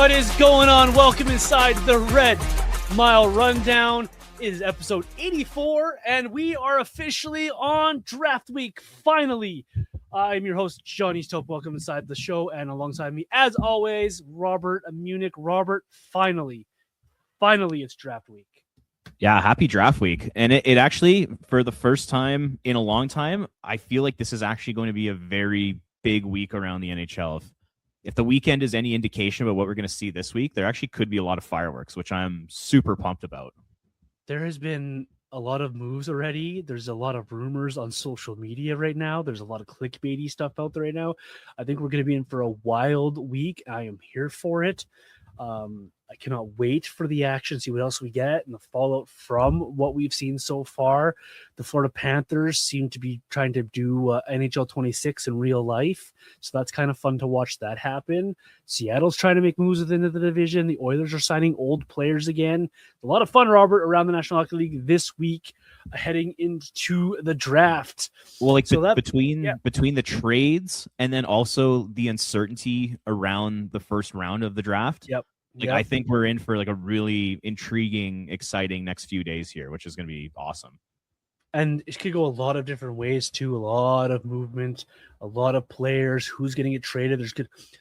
What is going on? Welcome inside the Red Mile Rundown. It is episode 84, and we are officially on draft week, finally. I'm your host, Johnny Stope. Welcome inside the show, and alongside me, as always, Robert Munich. Robert, finally, it's draft week. Yeah, happy draft week. And it actually, for the first time in a long time, I feel like this is actually going to be a very big week around the NHL. If the weekend is any indication about what we're going to see this week, there actually could be a lot of fireworks, which I'm super pumped about. There has been a lot of moves already. There's a lot of rumors on social media right now. There's a lot of clickbaity stuff out there right now. I think we're going to be in for a wild week. I am here for it. I cannot wait for the action, see what else we get and the fallout from what we've seen so far. The Florida Panthers seem to be trying to do NHL 26 in real life, so that's kind of fun to watch that happen. Seattle's trying to make moves within the division. The Oilers are signing old players again. A lot of fun, Robert, around the National Hockey League this week, heading into the draft. Well, like so between the trades and then also the uncertainty around the first round of the draft. Yep. I think we're in for like a really intriguing, exciting next few days here, which is going to be awesome. And it could go a lot of different ways too. A lot of movement, a lot of players. Who's going to get traded?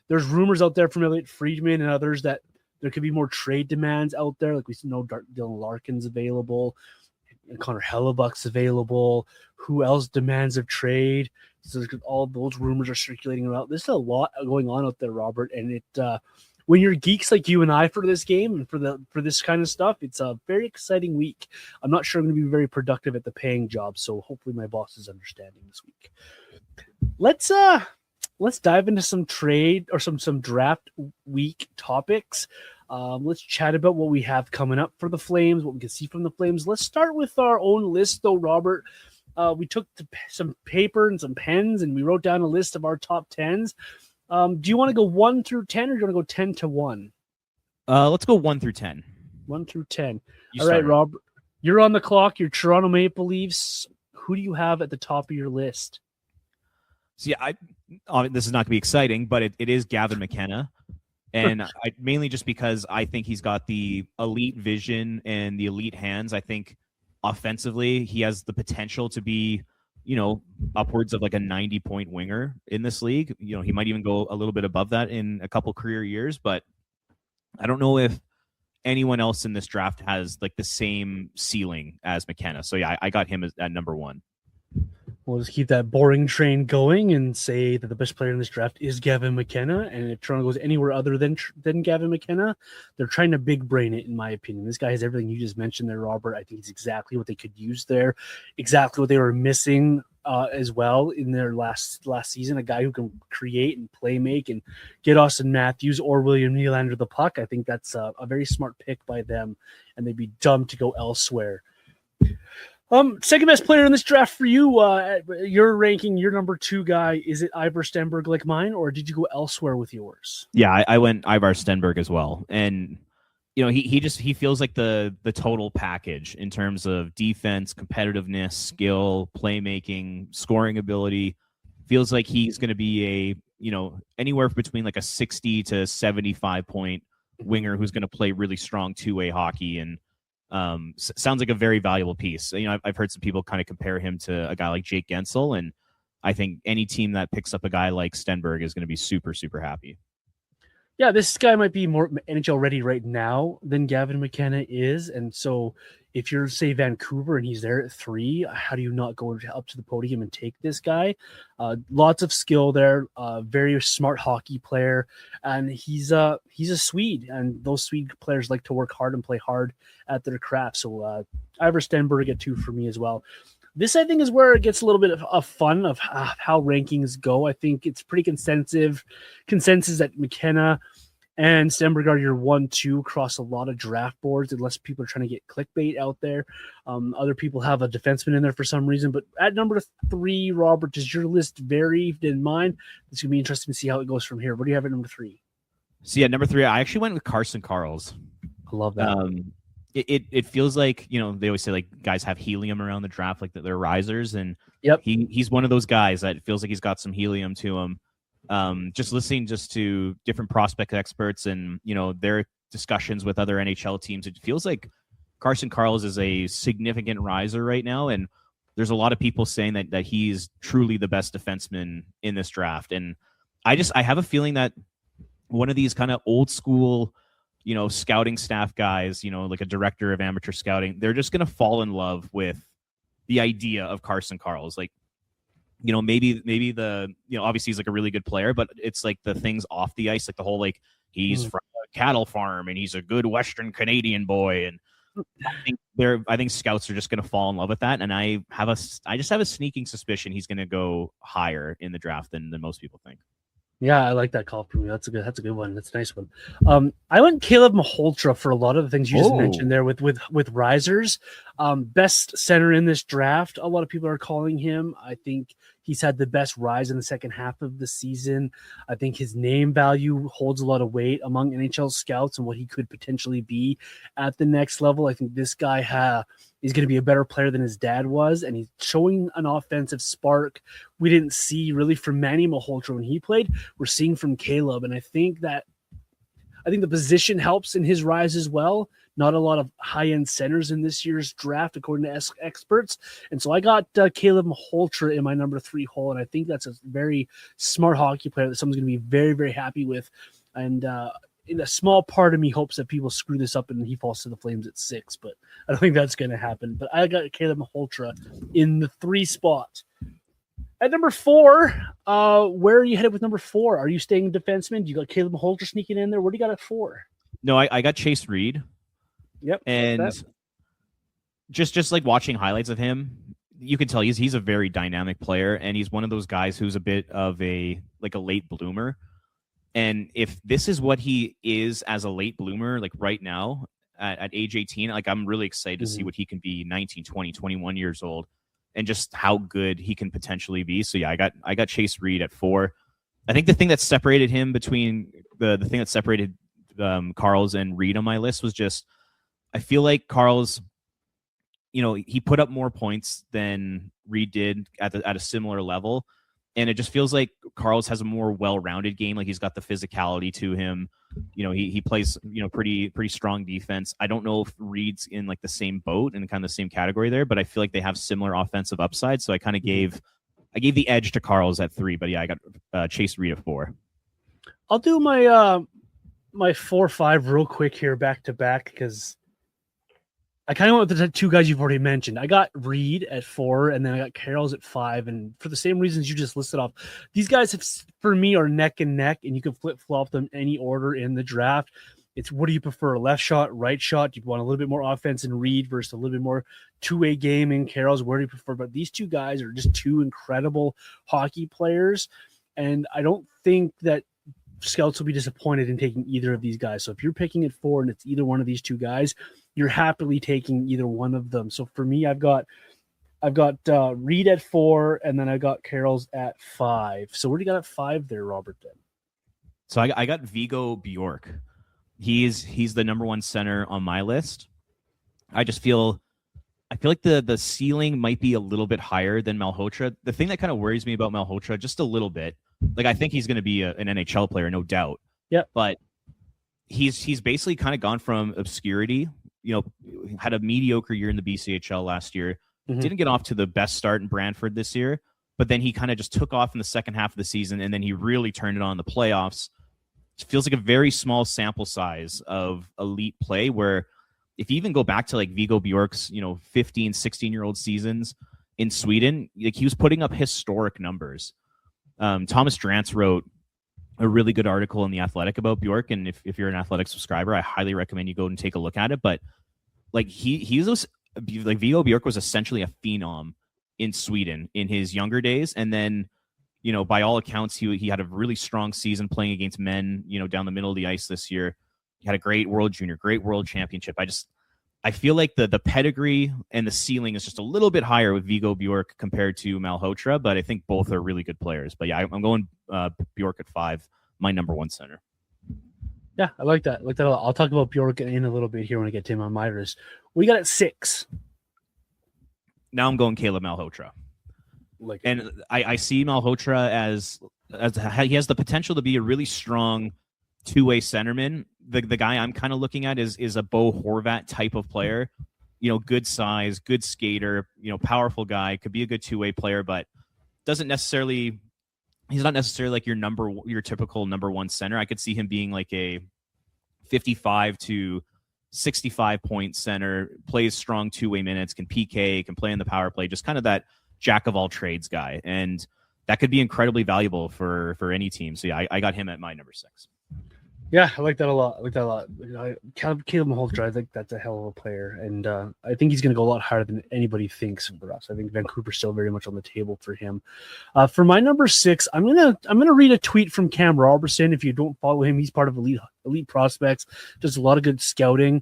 There's rumors out there from Elliot Friedman and others that there could be more trade demands out there. Like we know Dylan Larkin's available, and Connor Hellebuck's available. Who else demands a trade? So all those rumors are circulating around. There's a lot going on out there, Robert, and it. When you're geeks like you and I for this game and for this kind of stuff, it's a very exciting week. I'm not sure I'm going to be very productive at the paying job, so hopefully my boss is understanding this week. Let's dive into some trade or some draft week topics. Let's chat about what we have coming up for the Flames, what we can see from the Flames. Let's start with our own list, though, Robert. We took some paper and some pens, and we wrote down a list of our top 10s. Do you want to go 1 through 10 or do you want to go 10 to 1? Let's go 1 through 10. 1 through 10. All right, Rob, you're on the clock. You're Toronto Maple Leafs. Who do you have at the top of your list? So yeah, this is not going to be exciting, but it is Gavin McKenna. And mainly just because I think he's got the elite vision and the elite hands. I think offensively, he has the potential to be upwards of like a 90-point winger in this league. He might even go a little bit above that in a couple career years, but I don't know if anyone else in this draft has like the same ceiling as McKenna. So yeah, I got him at number 1. We'll just keep that boring train going and say that the best player in this draft is Gavin McKenna. And if Toronto goes anywhere other than Gavin McKenna, they're trying to big brain it, in my opinion. This guy has everything you just mentioned there, Robert. I think it's exactly what they could use there, exactly what they were missing as well in their last season. A guy who can create and play make and get Austin Matthews or William Nylander the puck. I think that's a very smart pick by them, and they'd be dumb to go elsewhere. Second best player in this draft for you, your ranking, your number 2 guy, is it Ivar Stenberg like mine, or did you go elsewhere with yours? Yeah, I went Ivar Stenberg as well. And, he feels like the total package in terms of defense, competitiveness, skill, playmaking, scoring ability. Feels like he's going to be anywhere between like a 60 to 75 point winger who's going to play really strong two-way hockey and sounds like a very valuable piece. I've heard some people kind of compare him to a guy like Jake Gensel, and I think any team that picks up a guy like Stenberg is going to be super, super happy. Yeah, this guy might be more NHL ready right now than Gavin McKenna is, and so if you're, say, Vancouver and he's there at 3, how do you not go up to the podium and take this guy? Lots of skill there, very smart hockey player, and he's a Swede, and those Swede players like to work hard and play hard at their craft. So Ivar Stenberg at 2 for me as well. This, I think, is where it gets a little bit of fun of how rankings go. I think it's pretty consensus that McKenna and Stenberg are your 1-2 across a lot of draft boards, unless people are trying to get clickbait out there. Other people have a defenseman in there for some reason. But at number 3, Robert, does your list vary than mine? It's going to be interesting to see how it goes from here. What do you have at number 3? So yeah, number 3, I actually went with Carson Karls. I love that. It feels like, they always say like guys have helium around the draft, like that they're risers. And yep, he's one of those guys that feels like he's got some helium to him. Just listening to different prospect experts and their discussions with other NHL teams, it feels like Carson Karls is a significant riser right now, and there's a lot of people saying that he's truly the best defenseman in this draft. And I have a feeling that one of these kind of old school, scouting staff guys, like a director of amateur scouting, they're just going to fall in love with the idea of Carson Karls. Like, maybe obviously he's like a really good player, but it's like the things off the ice, like the whole, like, he's from a cattle farm and he's a good Western Canadian boy. And I think scouts are just going to fall in love with that. And I just have a sneaking suspicion he's going to go higher in the draft than most people think. Yeah, I like that call from you. That's a good one. That's a nice one. I went Caleb Malhotra for a lot of the things you just mentioned there with risers. Best center in this draft. A lot of people are calling him. I think he's had the best rise in the second half of the season. I think his name value holds a lot of weight among NHL scouts and what he could potentially be at the next level. I think this guy is going to be a better player than his dad was, and he's showing an offensive spark we didn't see really from Manny Malhotra when he played. We're seeing from Caleb, and I think the position helps in his rise as well. Not a lot of high-end centers in this year's draft, according to experts. And so I got Caleb Malhotra in my number 3 hole, and I think that's a very smart hockey player that someone's going to be very, very happy with. And in a small part of me hopes that people screw this up and he falls to the Flames at 6, but I don't think that's going to happen. But I got Caleb Malhotra in the 3 spot. At number 4, where are you headed with number 4? Are you staying defenseman? Do you got Caleb Malhotra sneaking in there? What do you got at 4? No, I got Chase Reed. Yep. And just like watching highlights of him, you can tell he's a very dynamic player, and he's one of those guys who's a bit of a late bloomer. And if this is what he is as a late bloomer, like right now at age 18, like I'm really excited to see what he can be 19, 20, 21 years old, and just how good he can potentially be. So yeah, I got Chase Reed at 4. I think the thing that separated him between the thing that separated Karls and Reed on my list was just, I feel like Karls, he put up more points than Reed did at a similar level. And it just feels like Karls has a more well-rounded game. Like, he's got the physicality to him. He plays, pretty strong defense. I don't know if Reed's in like the same boat and kind of the same category there, but I feel like they have similar offensive upside. So I kind of gave the edge to Karls at 3, but yeah, I got Chase Reed at 4. I'll do my 4-5 real quick here back to back, because I kind of went with the 2 guys you've already mentioned. I got Reed at 4, and then I got Karls at 5. And for the same reasons you just listed off, these guys for me are neck and neck, and you can flip-flop them any order in the draft. It's, what do you prefer, left shot, right shot? Do you want a little bit more offense in Reed versus a little bit more two-way game in Karls? Where do you prefer? But these 2 guys are just 2 incredible hockey players, and I don't think that scouts will be disappointed in taking either of these guys. So if you're picking at 4 and it's either one of these 2 guys, you're happily taking either one of them. So for me, I've got Reed at 4, and then I got Karls at 5. So where do you got at 5 there, Robert? Then? So I got Vigo Bjork. He's the number 1 center on my list. I feel like the ceiling might be a little bit higher than Malhotra. The thing that kind of worries me about Malhotra just a little bit, like, I think he's going to be an NHL player, no doubt. Yeah. But he's basically kind of gone from obscurity. Had a mediocre year in the BCHL last year. Didn't get off to the best start in Brantford this year, but then he kind of just took off in the second half of the season, and then he really turned it on in the playoffs. It feels like a very small sample size of elite play, where if you even go back to like Vigo Bjork's, 15, 16-year-old seasons in Sweden, like, he was putting up historic numbers. Thomas Drance wrote a really good article in The Athletic about Bjork, and if you're an Athletic subscriber, I highly recommend you go and take a look at it. But like, Vigo Bjork was essentially a phenom in Sweden in his younger days, and then by all accounts he had a really strong season playing against men down the middle of the ice this year. He had a great World Junior, great World Championship. I feel like the pedigree and the ceiling is just a little bit higher with Vigo Bjork compared to Malhotra, but I think both are really good players. But yeah, I'm going Bjork at 5, my number 1 center. Yeah, I like that. A lot. I'll talk about Bjork in a little bit here when I get to him on my list. We got at 6. Now I'm going Caleb Malhotra. And I see Malhotra as he has the potential to be a really strong two-way centerman. The guy I'm kind of looking at is a Bo Horvat type of player. Good size, good skater, powerful guy, could be a good two-way player, but doesn't necessarily. He's not necessarily like your typical number one center. I could see him being like a 55 to 65 point center, plays strong two-way minutes, can PK, can play in the power play, just kind of that jack of all trades guy. And that could be incredibly valuable for any team. So yeah, I got him at my number 6. Yeah, I like that a lot. Caleb Malholtra, I think that's a hell of a player, and I think he's going to go a lot higher than anybody thinks for us. I think Vancouver's still very much on the table for him. For my number 6, I'm gonna read a tweet from Cam Robertson. If you don't follow him, he's part of Elite Prospects, does a lot of good scouting.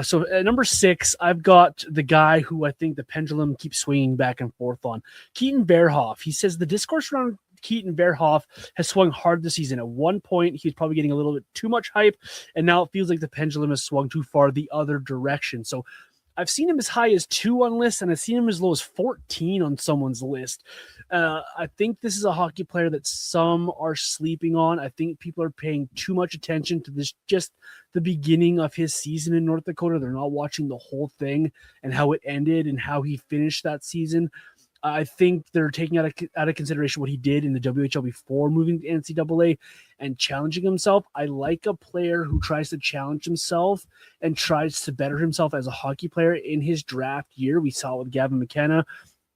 So at number 6, I've got the guy who I think the pendulum keeps swinging back and forth on, Keaton Verhoff. He says the discourse around Keaton Verhoff has swung hard this season. At one point, he was probably getting a little bit too much hype, and now it feels like the pendulum has swung too far the other direction. So I've seen him as high as 2 on lists, and I've seen him as low as 14 on someone's list. I think this is a hockey player that some are sleeping on. I think people are paying too much attention to this, just the beginning of his season in North Dakota. They're not watching the whole thing and how it ended and how he finished that season. I think they're taking out of consideration what he did in the WHL before moving to NCAA and challenging himself. I like a player who tries to challenge himself and tries to better himself as a hockey player. In his draft year, we saw it with Gavin McKenna.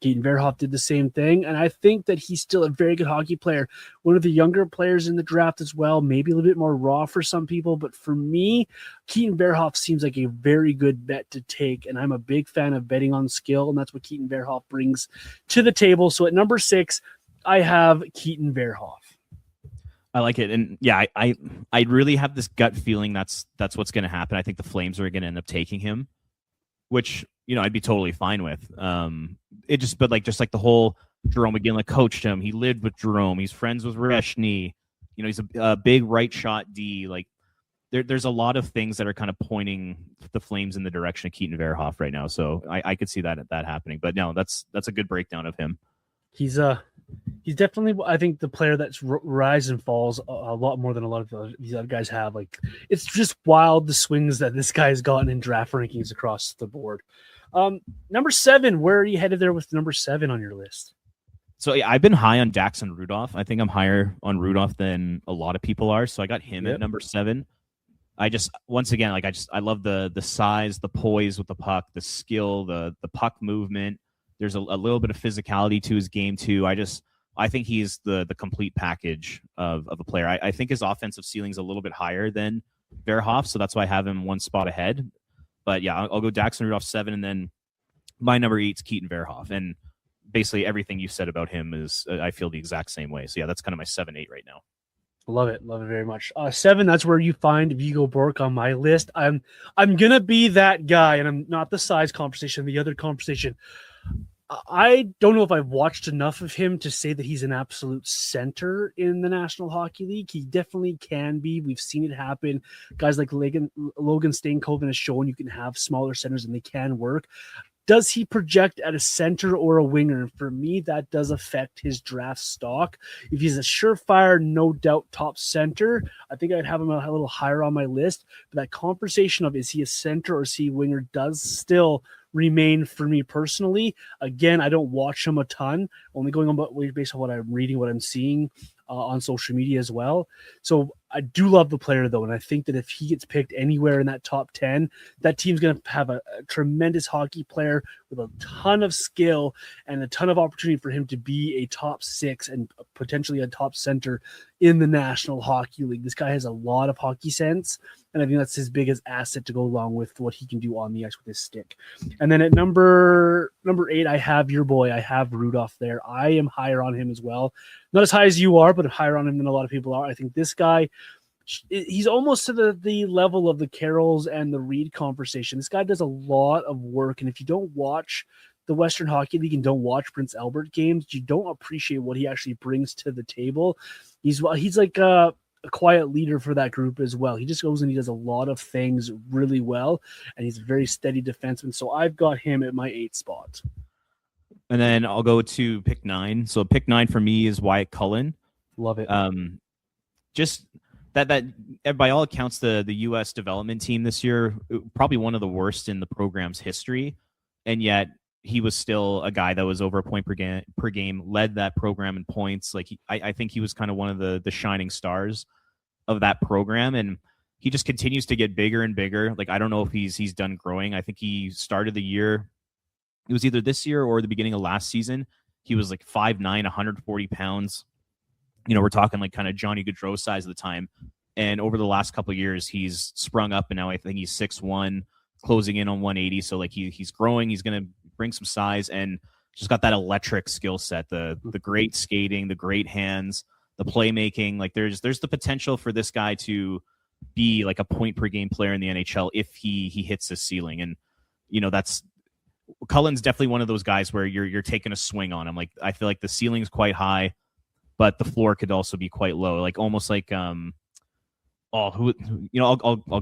Keaton Verhoff did the same thing, and I think that he's still a very good hockey player. One of the younger players in the draft as well, maybe a little bit more raw for some people, but for me, Keaton Verhoff seems like a very good bet to take, and I'm a big fan of betting on skill, and that's what Keaton Verhoff brings to the table. So at number 6, I have Keaton Verhoff. I like it, and yeah, I really have this gut feeling that's what's going to happen. I think the Flames are going to end up taking him, which I'd be totally fine with. But the whole Jerome McGinley coached him. He lived with Jerome. He's friends with Reshny. He's a big right shot D. Like there's a lot of things that are kind of pointing the Flames in the direction of Keaton Verhoff right now. So I could see that happening. But no, that's a good breakdown of him. He's definitely, I think, the player that's rise and falls a lot more than a lot of these other guys have. Like, it's just wild, the swings that this guy's gotten in draft rankings across the board. Number 7, where are you headed there with number 7 on your list? So yeah, I've been high on Daxon Rudolph. I think I'm higher on Rudolph than a lot of people are. So I got him at number 7. I love the size, the poise with the puck, the skill, the puck movement. There's a little bit of physicality to his game too. I think he's the complete package of a player. I think his offensive ceiling's a little bit higher than Verhoff, so that's why I have him one spot ahead. But yeah, I'll go Daxon Rudolph 7, and then my number 8 is Keaton Verhoff. And basically everything you said about him is I feel the exact same way. So yeah, that's kind of my 7-8 right now. Love it very much. 7, that's where you find Vigo Bork on my list. I'm gonna be that guy, and I'm not the size conversation, the other conversation. I don't know if I've watched enough of him to say that he's an absolute center in the National Hockey League. He definitely can be. We've seen it happen. Guys like Logan Stainkoven has shown you can have smaller centers and they can work. Does he project at a center or a winger? For me, that does affect his draft stock. If he's a surefire, no doubt top center, I think I'd have him a little higher on my list. But that conversation of is he a center or is he a winger does still remain for me personally. Again, I don't watch him a ton, only going on based on what I'm reading, what I'm seeing on social media as well. So I do love the player though, and I think that if he gets picked anywhere in that top 10, that team's going to have a tremendous hockey player with a ton of skill and a ton of opportunity for him to be a top 6 and potentially a top center in the National Hockey League. This guy has a lot of hockey sense, and I think that's his biggest asset to go along with what he can do on the ice with his stick. And then at number 8, I have your boy. I have Rudolph there. I am higher on him as well. Not as high as you are, but higher on him than a lot of people are. I think this guy, he's almost to the level of the Carrolls and the Reed conversation. This guy does a lot of work, and if you don't watch the Western Hockey League and don't watch Prince Albert games, you don't appreciate what he actually brings to the table. He's like a quiet leader for that group as well. He just goes and he does a lot of things really well, and he's a very steady defenseman. So I've got him at my 8 spot. And then I'll go to pick 9. So pick 9 for me is Wyatt Cullen Love it. Just that by all accounts, the U.S. development team this year, probably one of the worst in the program's history, and yet he was still a guy that was over a point per game, led that program in points. Like I think he was kind of one of the shining stars of that program, and he just continues to get bigger and bigger. Like I don't know if he's done growing. I think he started the year. It was either this year or the beginning of last season. He was like 5'9", 140 pounds. We're talking like kind of Johnny Gaudreau size at the time. And over the last couple of years, he's sprung up, and now I think he's 6'1", closing in on 180. So like he's growing. He's going to bring some size and just got that electric skill set, the great skating, the great hands, the playmaking. Like there's the potential for this guy to be like a point per game player in the NHL if he hits his ceiling. And that's Cullen's definitely one of those guys where you're taking a swing on him. Like I feel like the ceiling's quite high, but the floor could also be quite low. Like almost like I'll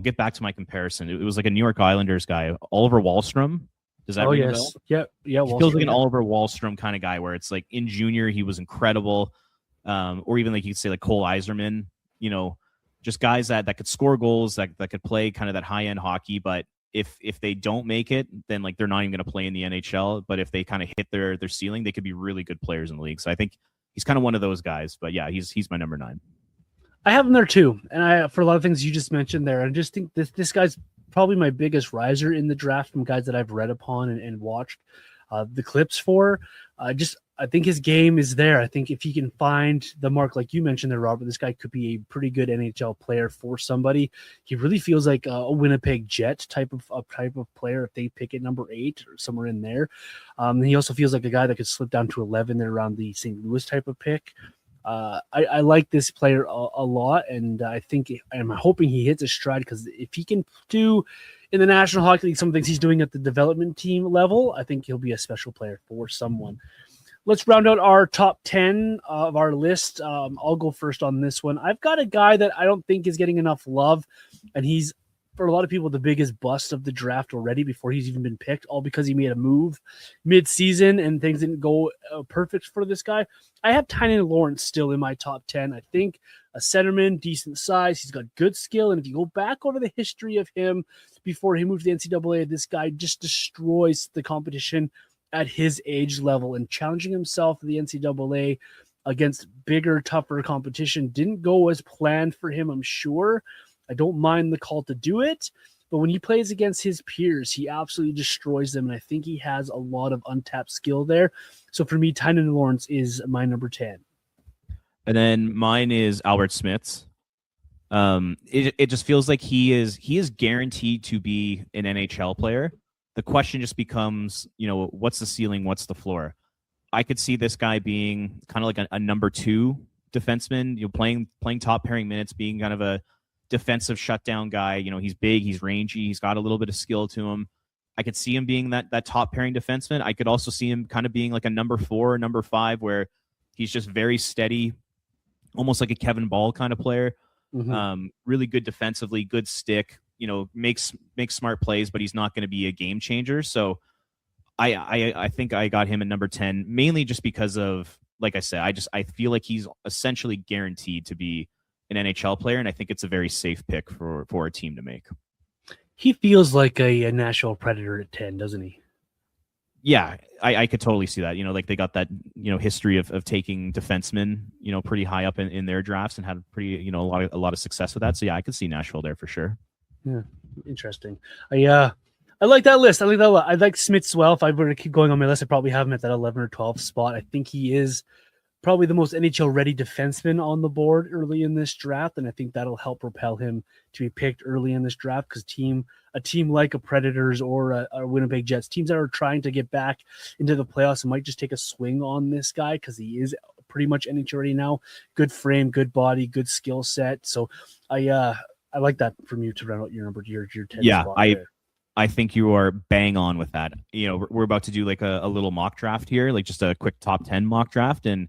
get back to my comparison. It was like a New York Islanders guy, Oliver Wahlstrom. Does that ring a bell? Yeah. He feels like an Oliver Wahlstrom kind of guy, where it's like in junior he was incredible, or even like you could say like Cole Yzerman. Just guys that could score goals, that could play kind of that high end hockey. But if they don't make it, then like they're not even going to play in the NHL. But if they kind of hit their ceiling, they could be really good players in the league. So I think he's kind of one of those guys. But yeah, he's my number 9. I have him there too, and for a lot of things you just mentioned there, I just think this guy's probably my biggest riser in the draft from guys that I've read upon and watched the clips for. I think his game is there. I think if he can find the mark, like you mentioned there, Robert, this guy could be a pretty good NHL player for somebody. He really feels like a Winnipeg Jet type of player if they pick at number 8 or somewhere in there. He also feels like a guy that could slip down to 11 there around the St. Louis type of pick. I like this player a lot, and I'm hoping he hits a stride, because if he can do in the National Hockey League some of the things he's doing at the development team level, I think he'll be a special player for someone. Let's round out our top 10 of our list. I'll go first on this one. I've got a guy that I don't think is getting enough love, and he's, for a lot of people, the biggest bust of the draft already before he's even been picked, all because he made a move mid-season and things didn't go perfect for this guy. I have Tynan Lawrence still in my top 10. I think a centerman, decent size. He's got good skill. And if you go back over the history of him before he moved to the NCAA, this guy just destroys the competition at his age level, and challenging himself in the NCAA against bigger, tougher competition didn't go as planned for him, I'm sure. I don't mind the call to do it, but when he plays against his peers, he absolutely destroys them, and I think he has a lot of untapped skill there. So for me, Tynan Lawrence is my number 10. And then mine is Albert Smith's. It just feels like he is guaranteed to be an NHL player. The question just becomes, what's the ceiling? What's the floor? I could see this guy being kind of like a number 2 defenseman, playing top pairing minutes, being kind of a defensive shutdown guy. He's big, he's rangy, he's got a little bit of skill to him. I could see him being that top pairing defenseman. I could also see him kind of being like a number 4 or number 5, where he's just very steady, almost like a Kevin Ball kind of player. Mm-hmm. Really good defensively, good stick, makes smart plays, but he's not going to be a game changer. So I think I got him at number 10, mainly just because of, like I said, I feel like he's essentially guaranteed to be an NHL player, and I think it's a very safe pick for a team to make. He feels like a Nashville Predator at 10, doesn't he? Yeah, I could totally see that. Like they got that, history of taking defensemen, pretty high up in their drafts, and had pretty, a lot of success with that. So yeah, I could see Nashville there for sure. Yeah, interesting. I like that list. I like that a lot. I like Smith as well. If I were to keep going on my list, I'd probably have him at that 11 or 12 spot. I think he is probably the most NHL-ready defenseman on the board early in this draft, and I think that'll help propel him to be picked early in this draft, because a team like a Predators or a Winnipeg Jets, teams that are trying to get back into the playoffs, might just take a swing on this guy because he is pretty much NHL ready now. Good frame, good body, good skill set. So I like that from you to round out your 10 yeah, spot there. I think you are bang on with that. We're about to do like a little mock draft here, like just a quick top 10 mock draft. And,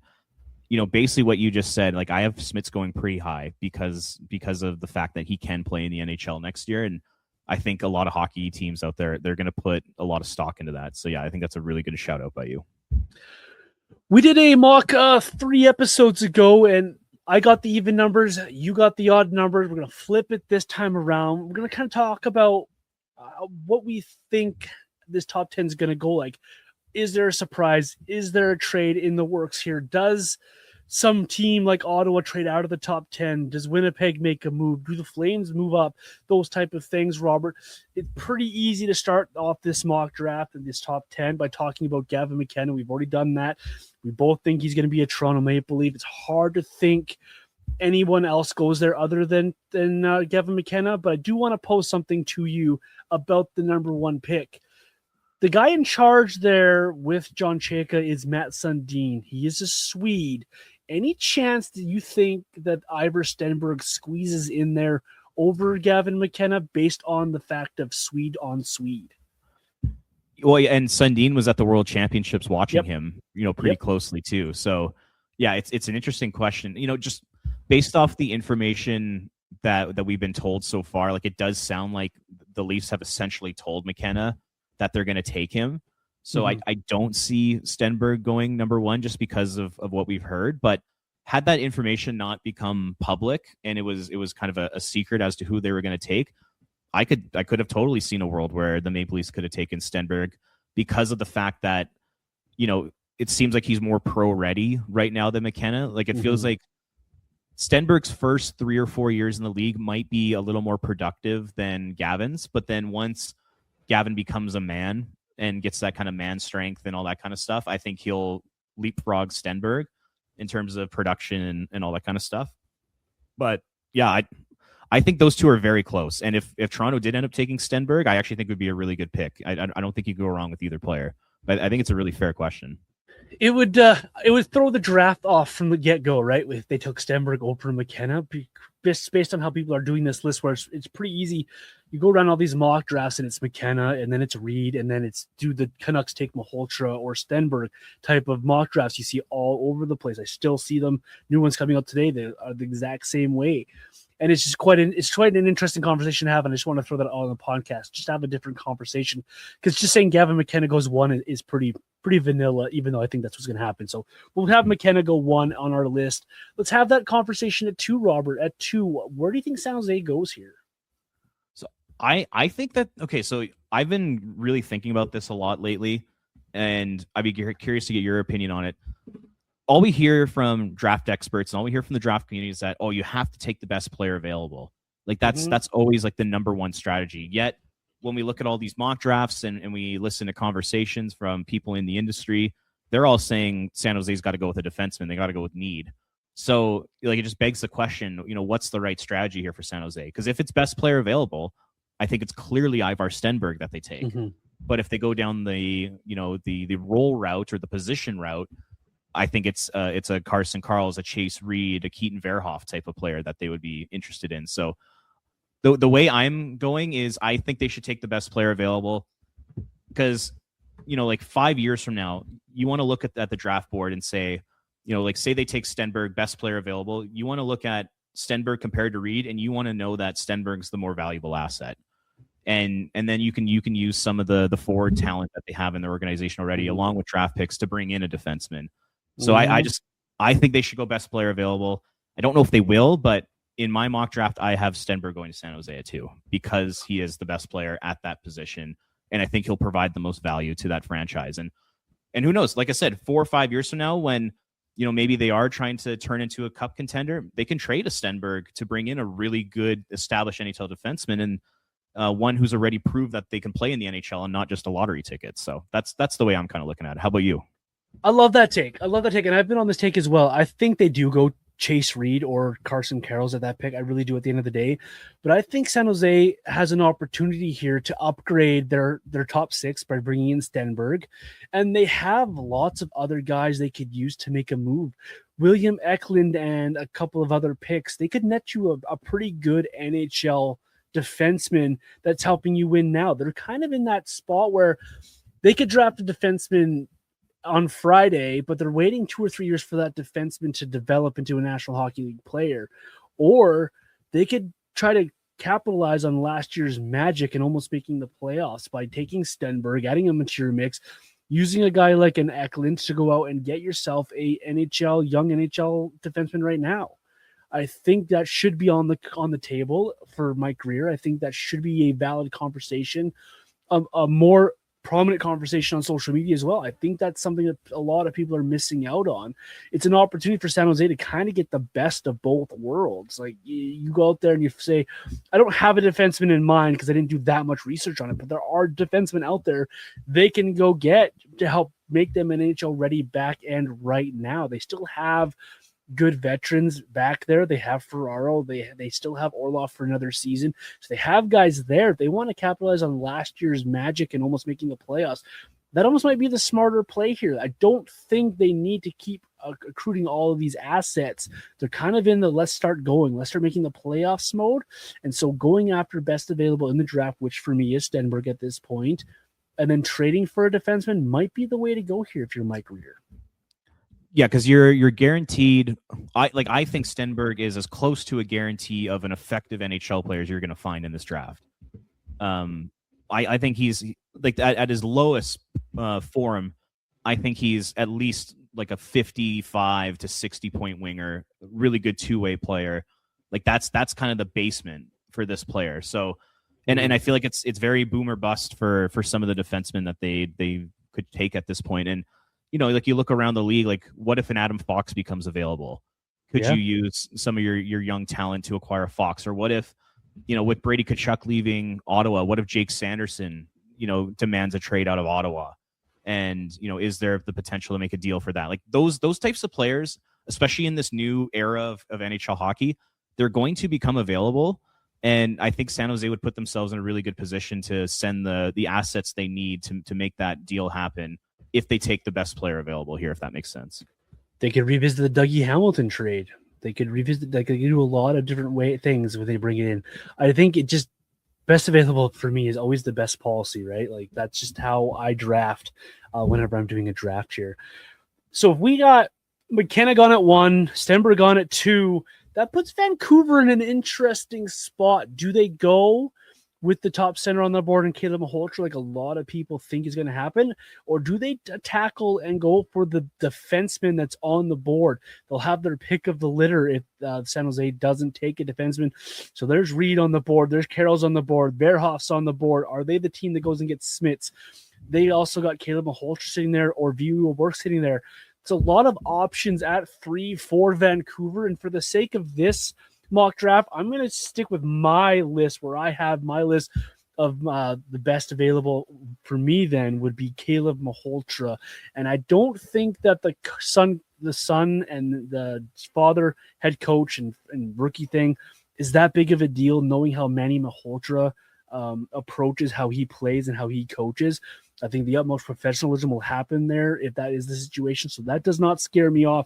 basically what you just said, like I have Smits going pretty high because of the fact that he can play in the NHL next year. And I think a lot of hockey teams out there, they're going to put a lot of stock into that. So yeah, I think that's a really good shout out by you. We did a mock 3 episodes ago, and I got the even numbers. You got the odd numbers. We're going to flip it this time around. We're going to kind of talk about what we think this top 10 is going to go like. Is there a surprise? Is there a trade in the works here? Does some team like Ottawa trade out of the top 10? Does Winnipeg make a move? Do the Flames move up? Those type of things, Robert. It's pretty easy to start off this mock draft in this top 10 by talking about Gavin McKenna. We've already done that. We both think he's going to be a Toronto Maple Leaf. It's hard to think anyone else goes there other than Gavin McKenna, but I do want to pose something to you about the number 1 pick. The guy in charge there with John Chayka is Matt Sundin. He is a Swede. Any chance that you think that Ivar Stenberg squeezes in there over Gavin McKenna based on the fact of Swede on Swede? Well, yeah, and Sundin was at the World Championships watching him, pretty closely too. So, yeah, it's an interesting question. Just based off the information that we've been told so far, like it does sound like the Leafs have essentially told McKenna that they're going to take him. So I don't see Stenberg going number 1 just because of what we've heard. But had that information not become public and it was kind of a secret as to who they were going to take, I could have totally seen a world where the Maple Leafs could have taken Stenberg because of the fact that, it seems like he's more pro ready right now than McKenna. Like it feels like Stenberg's first 3 or 4 years in the league might be a little more productive than Gavin's, but then once Gavin becomes a man and gets that kind of man strength and all that kind of stuff, I think he'll leapfrog Stenberg in terms of production and all that kind of stuff. But yeah, I think those two are very close. And if Toronto did end up taking Stenberg, I actually think it would be a really good pick. I don't think you could go wrong with either player. But I think it's a really fair question. It would throw the draft off from the get-go, right? If they took Stenberg over McKenna, based on how people are doing this list, where it's pretty easy. You go around all these mock drafts, and it's McKenna, and then it's Reed, and then it's do the Canucks take Malhotra or Stenberg type of mock drafts you see all over the place. I still see them. New ones coming out today. They are the exact same way. And it's just quite an interesting conversation to have, and I just want to throw that all on the podcast. Just have a different conversation, because just saying Gavin McKenna goes 1 is pretty vanilla, even though I think that's what's going to happen. So we'll have McKenna go 1 on our list. Let's have that conversation at 2, Robert. At 2, where do you think San Jose goes here? So I think that, okay, so I've been really thinking about this a lot lately, and I'd be curious to get your opinion on it. All we hear from draft experts and all we hear from the draft community is that, you have to take the best player available. Like that's always like the number 1 strategy. Yet when we look at all these mock drafts and we listen to conversations from people in the industry, they're all saying San Jose's got to go with a defenseman. They got to go with need. So like it just begs the question, what's the right strategy here for San Jose? Because if it's best player available, I think it's clearly Ivar Stenberg that they take. But if they go down the role route or the position route, I think it's a Carson Karls, a Chase Reed, a Keaton Verhoff type of player that they would be interested in. So the way I'm going is I think they should take the best player available, because, like 5 years from now, you want to look at the draft board and say, like say they take Stenberg, best player available. You want to look at Stenberg compared to Reed, and you want to know that Stenberg's the more valuable asset. And then you can use some of the forward talent that they have in their organization already, along with draft picks, to bring in a defenseman. So I think they should go best player available. I don't know if they will, but in my mock draft, I have Stenberg going to San Jose at 2 because he is the best player at that position, and I think he'll provide the most value to that franchise. And who knows? Like I said, 4 or 5 years from now, when maybe they are trying to turn into a cup contender, they can trade a Stenberg to bring in a really good established NHL defenseman and one who's already proved that they can play in the NHL and not just a lottery ticket. So that's the way I'm kind of looking at it. How about you? I love that take. And I've been on this take as well. I think they do go Chase Reed or Carson Karls at that pick. I really do at the end of the day. But I think San Jose has an opportunity here to upgrade their top 6 by bringing in Stenberg. And they have lots of other guys they could use to make a move. William Eklund and a couple of other picks, they could net you a pretty good NHL defenseman that's helping you win now. They're kind of in that spot where they could draft a defenseman on Friday, but they're waiting 2 or 3 years for that defenseman to develop into a National Hockey League player. Or they could try to capitalize on last year's magic and almost making the playoffs by taking Stenberg, adding him into your mix, using a guy like an Eklund to go out and get yourself a young NHL defenseman right now. I think that should be on the table for Mike Greer. I think that should be a valid conversation, a more prominent conversation on social media as well. I think that's something that a lot of people are missing out on. It's an opportunity for San Jose to kind of get the best of both worlds. Like you go out there and you say, I don't have a defenseman in mind because I didn't do that much research on it, but there are defensemen out there they can go get to help make them NHL ready back and right now. They still have good veterans back there. They have Ferraro. They still have Orlov for another season. So they have guys there. If they want to capitalize on last year's magic and almost making the playoffs, that almost might be the smarter play here. I don't think they need to keep accruing all of these assets. They're kind of in the let's start making the playoffs mode. And so going after best available in the draft, which for me is Stenberg at this point, and then trading for a defenseman might be the way to go here if you're Mike Reeder. Yeah, because you're guaranteed. I think Stenberg is as close to a guarantee of an effective NHL player as you're going to find in this draft. I think he's like at his lowest form. I think he's at least like a 55 to 60 point winger, really good two-way player. Like that's kind of the basement for this player. So, and I feel like it's very boom or bust for some of the defensemen that they could take at this point. And like you look around the league, like what if an Adam Fox becomes available? Could you use some of your young talent to acquire Fox? Or what if, with Brady Tkachuk leaving Ottawa, what if Jake Sanderson, demands a trade out of Ottawa? And, is there the potential to make a deal for that? Like those types of players, especially in this new era of NHL hockey, they're going to become available. And I think San Jose would put themselves in a really good position to send the assets they need to make that deal happen if they take the best player available here, if that makes sense. They could revisit the Dougie Hamilton trade. They could do a lot of different things when they bring it in. I think it just best available for me is always the best policy, right? Like that's just how I draft whenever I'm doing a draft here. So if we got McKenna gone at 1, Stenberg gone at 2, that puts Vancouver in an interesting spot. Do they go with the top center on the board and Caleb Malhotra, like a lot of people think is going to happen? Or do they tackle and go for the defenseman that's on the board? They'll have their pick of the litter if San Jose doesn't take a defenseman. So there's Reed on the board. There's Carroll's on the board. Bearhoff's on the board. Are they the team that goes and gets Smits? They also got Caleb Malhotra sitting there or View Work sitting there. It's a lot of options at 3 for Vancouver. And for the sake of this mock draft, I'm going to stick with my list where I have my list of the best available for me then would be Caleb Malhotra. And I don't think that the son and the father head coach and rookie thing is that big of a deal, knowing how Manny Malhotra approaches how he plays and how he coaches. I think the utmost professionalism will happen there if that is the situation. So that does not scare me off.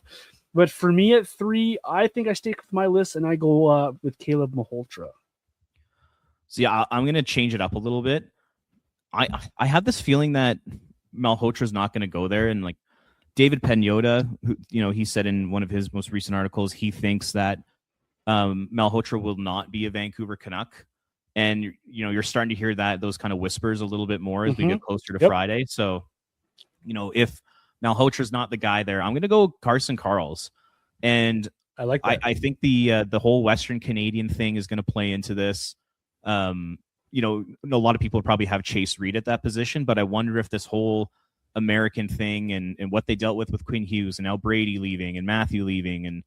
But for me at 3, I think I stick with my list and I go with Caleb Malhotra. So yeah, I'm going to change it up a little bit. I have this feeling that Malhotra is not going to go there. And like David Pagnotta, who, he said in one of his most recent articles, he thinks that Malhotra will not be a Vancouver Canuck. And, you're starting to hear those kind of whispers a little bit more as we get closer to Friday. So, if Malhotra's not the guy there, I'm going to go Carson Karls. And I like that. I think the whole Western Canadian thing is going to play into this. A lot of people probably have Chase Reed at that position, but I wonder if this whole American thing and what they dealt with Quinn Hughes and now Brady leaving and Matthew leaving and,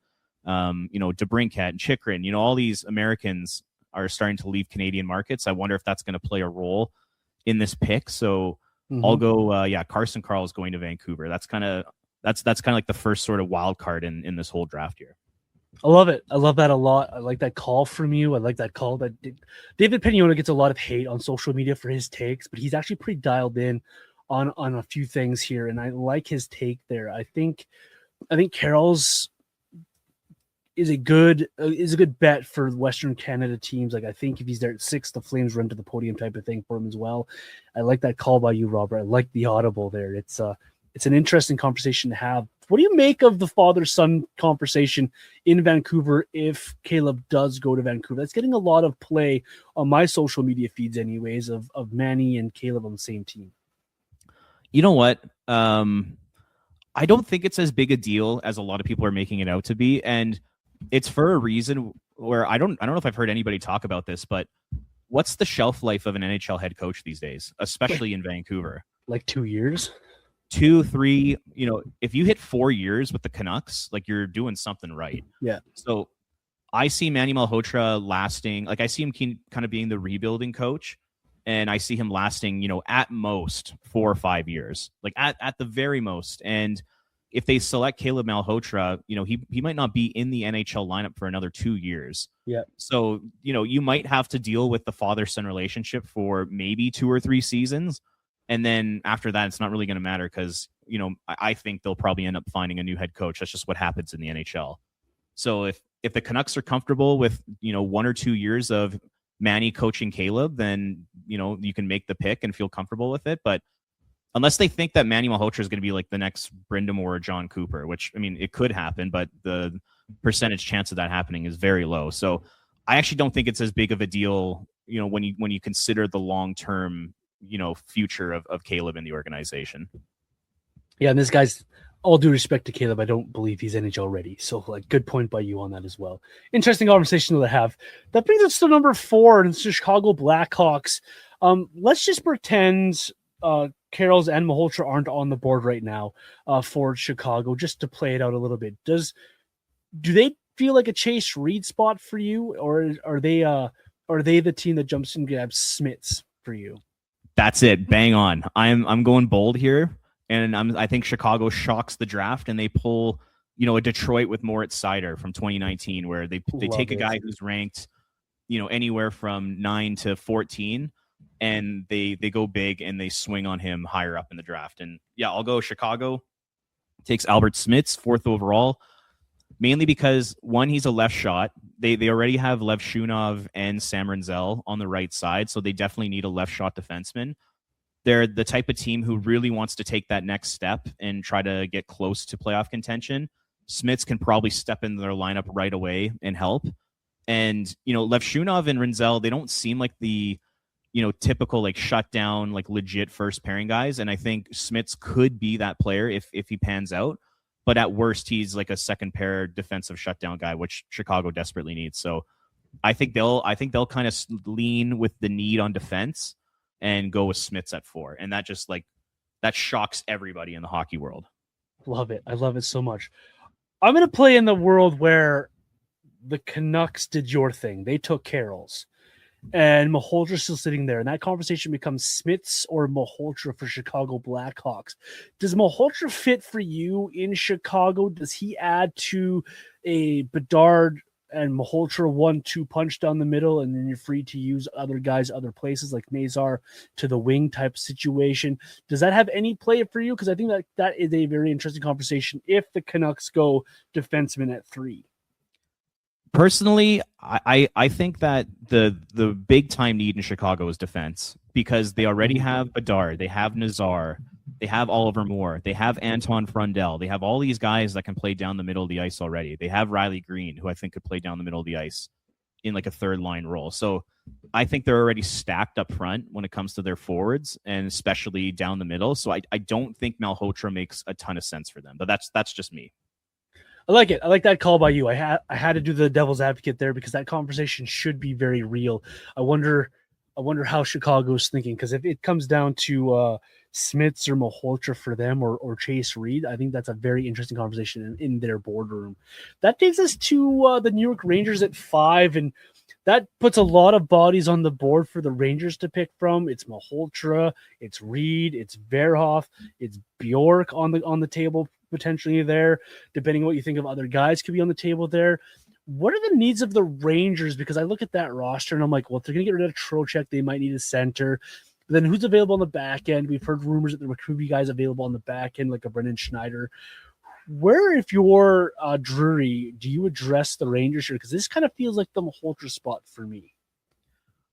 DeBrincat and Chikrin, all these Americans are starting to leave Canadian markets. I wonder if that's going to play a role in this pick. So I'll go, Carson Karls going to Vancouver. That's kind of like the first sort of wild card in this whole draft year. I love it. I love that a lot. I like that call from you. I like that call. That David Pagnotta gets a lot of hate on social media for his takes, but he's actually pretty dialed in on a few things here, and I like his take there. I think Carroll's is a good bet for Western Canada teams. Like I think if he's there at 6, the Flames run to the podium type of thing for him as well. I like that call by you, Robert. I like the audible there. It's an interesting conversation to have. What do you make of the father-son conversation in Vancouver if Caleb does go to Vancouver? That's getting a lot of play on my social media feeds anyways of Manny and Caleb on the same team. You know what? I don't think it's as big a deal as a lot of people are making it out to be. And it's for a reason where I don't know if I've heard anybody talk about this, but what's the shelf life of an NHL head coach these days, especially in Vancouver? Like 2 years. 2, 3, if you hit 4 years with the Canucks, like you're doing something right. Yeah. So I see Manny Malhotra lasting, like I see him kind of being the rebuilding coach, and I see him lasting, at most 4 or 5 years, like at the very most. And if they select Caleb Malhotra, he might not be in the NHL lineup for another 2 years. Yeah. So, you might have to deal with the father-son relationship for maybe 2 or 3 seasons. And then after that, it's not really going to matter because, I think they'll probably end up finding a new head coach. That's just what happens in the NHL. So if the Canucks are comfortable with, 1 or 2 years of Manny coaching Caleb, then, you can make the pick and feel comfortable with it. But unless they think that Manny Malhotra is going to be like the next Brind'Amour or John Cooper, which, I mean, it could happen, but the percentage chance of that happening is very low. So I actually don't think it's as big of a deal, when you consider the long-term, future of Caleb in the organization. Yeah, and this guy's, all due respect to Caleb, I don't believe he's NHL ready. So, like, good point by you on that as well. Interesting conversation to have. That brings us to number 4, and it's the Chicago Blackhawks. Let's just pretend Carols and Malhotra aren't on the board right now for Chicago, just to play it out a little bit. Do they feel like a Chase Reed spot for you, or are they the team that jumps and grabs Smits for you? That's it. Bang on. I'm going bold here, and I think Chicago shocks the draft and they pull, a Detroit with Moritz Seider from 2019, where they take a guy who's ranked, anywhere from 9 to 14, and they go big and they swing on him higher up in the draft. And yeah, I'll go Chicago. Takes Albert Smits, 4th overall, mainly because, one, he's a left shot. They already have Lev Shunov and Sam Renzel on the right side, so they definitely need a left shot defenseman. They're the type of team who really wants to take that next step and try to get close to playoff contention. Smits can probably step into their lineup right away and help. And, Lev Shunov and Renzel, they don't seem like the, typical like shutdown, like legit first pairing guys. And I think Smits could be that player if he pans out. But at worst, he's like a second pair defensive shutdown guy, which Chicago desperately needs. So I think they'll kind of lean with the need on defense and go with Smits at 4. And that just that shocks everybody in the hockey world. Love it. I love it so much. I'm going to play in the world where the Canucks did your thing. They took Carols. And Malhotra's still sitting there, and that conversation becomes Smits or Malhotra for Chicago Blackhawks. Does Malhotra fit for you in Chicago? Does he add to a Bedard and Malhotra 1-2 punch down the middle, and then you're free to use other guys other places like Nazar to the wing type situation? Does that have any play for you? Because I think that is a very interesting conversation if the Canucks go defenseman at 3. Personally, I think that the big time need in Chicago is defense, because they already have Bedard, they have Nazar, they have Oliver Moore, they have Anton Frundell, they have all these guys that can play down the middle of the ice already. They have Riley Green, who I think could play down the middle of the ice in like a third line role. So I think they're already stacked up front when it comes to their forwards, and especially down the middle. So I don't think Malhotra makes a ton of sense for them, but that's just me. I like it. I like that call by you. I had to do the devil's advocate there because that conversation should be very real. I wonder how Chicago's thinking, because if it comes down to Smits or Malhotra for them or Chase Reed, I think that's a very interesting conversation in their boardroom. That takes us to the New York Rangers at 5, and that puts a lot of bodies on the board for the Rangers to pick from. It's Malhotra, it's Reed, it's Verhoff, it's Bjork on the table potentially there, depending on what you think of other guys could be on the table there. What are the needs of the Rangers? Because I look at that roster and I'm like, well, if they're going to get rid of Trocheck, they might need a center. But then who's available on the back end? We've heard rumors that there could be guys available on the back end, like a Brendan Schneider. Where, if you're Drury, do you address the Rangers here? Because this kind of feels like the Malhotra spot for me.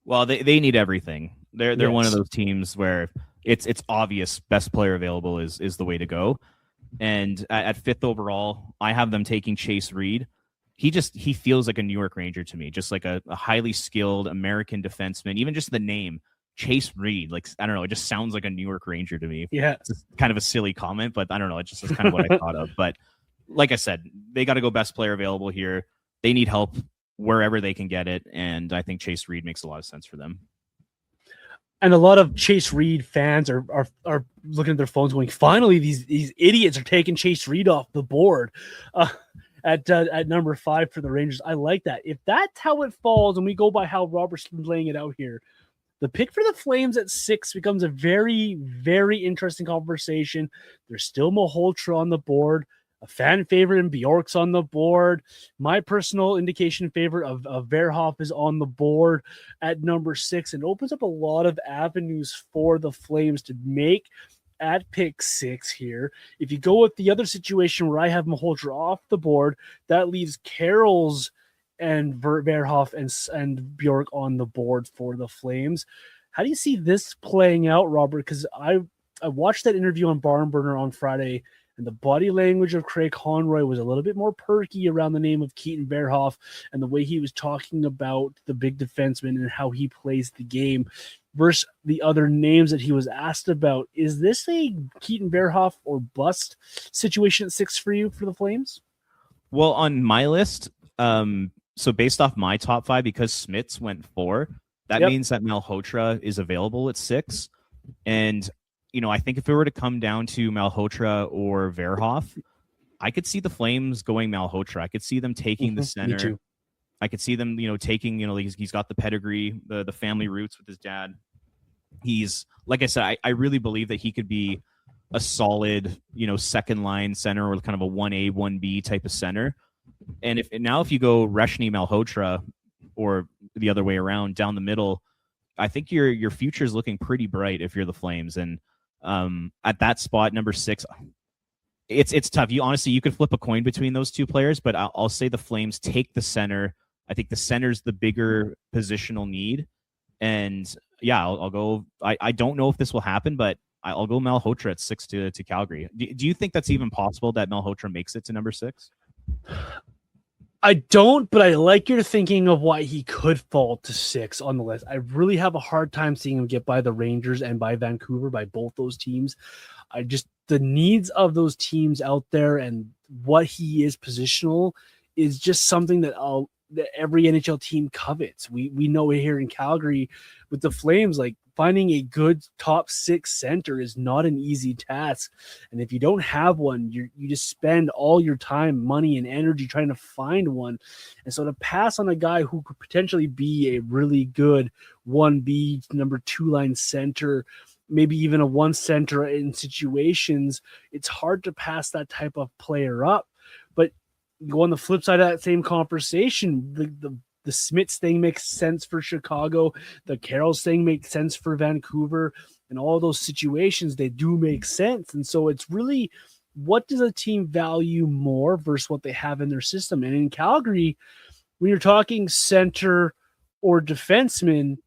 Well, they need everything. They're one of those teams where it's obvious best player available is the way to go. And at 5th overall, I have them taking Chase Reed. He feels like a New York Ranger to me, just like a highly skilled American defenseman. Even just the name, Chase Reed, like, I don't know, it just sounds like a New York Ranger to me. Yeah. It's kind of a silly comment, but I don't know. It's kind of what I thought of. But like I said, they got to go best player available here. they need help wherever they can get it, and I think Chase Reed makes a lot of sense for them. And a lot of Chase Reed fans are looking at their phones going, finally, these idiots are taking Chase Reed off the board at number 5 for the Rangers. I like that. If that's how it falls, and we go by how Robert's been laying it out here, the pick for the Flames at 6 becomes a very, very interesting conversation. There's still Malhotra on the board. A fan favorite in Bjork's on the board. My personal indication favorite of Verhoff is on the board at number 6, and opens up a lot of avenues for the Flames to make at pick 6 here. If you go with the other situation where I have Malhotra off the board, that leaves Carroll's and Verhoff and Bjork on the board for the Flames. How do you see this playing out, Robert? Because I watched that interview on Barn Burner on Friday, and the body language of Craig Conroy was a little bit more perky around the name of Keaton Verhoff and the way he was talking about the big defenseman and how he plays the game versus the other names that he was asked about. Is this a Keaton Verhoff or bust situation at 6 for you for the Flames? Well, on my list, so based off my top 5, because Smits went 4, that means that Malhotra is available at 6. And, I think if it were to come down to Malhotra or Verhoff, I could see the Flames going Malhotra. I could see them taking the center. Me too. I could see them, taking, he's got the pedigree, the family roots with his dad. He's, like I said, I really believe that he could be a solid, second line center or kind of a 1A, 1B type of center. And if you go Reshny Malhotra or the other way around down the middle, I think your future is looking pretty bright if you're the Flames. And at that spot, number 6, it's tough. You could flip a coin between those two players, but I'll say the Flames take the center. I think the center's the bigger positional need. And yeah, I'll go. I don't know if this will happen, but I'll go Malhotra at 6 to Calgary. Do you think that's even possible that Malhotra makes it to number 6? I don't, but I like your thinking of why he could fall to 6 on the list. I really have a hard time seeing him get by the Rangers and by Vancouver, by both those teams. The needs of those teams out there and what he is positional is just something that every NHL team covets. We know it here in Calgary with the Flames, like finding a good top 6 center is not an easy task. And if you don't have one, you just spend all your time, money, and energy trying to find one. And so to pass on a guy who could potentially be a really good 1B, number 2 line center, maybe even a 1 center in situations, it's hard to pass that type of player up. But go on the flip side of that same conversation, the Smits thing makes sense for Chicago. The Carrolls thing makes sense for Vancouver. And all those situations, they do make sense. And so it's really, what does a team value more versus what they have in their system? And in Calgary, when you're talking center or defenseman,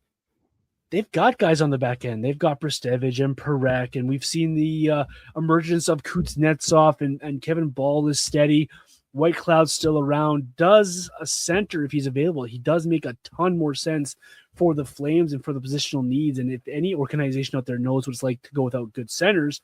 they've got guys on the back end. They've got Brestevich and Perek, and we've seen the emergence of Kuznetsov, and Kevin Ball is steady. White Cloud's still around. Does a center, if he's available, he does make a ton more sense for the Flames and for the positional needs. And if any organization out there knows what it's like to go without good centers,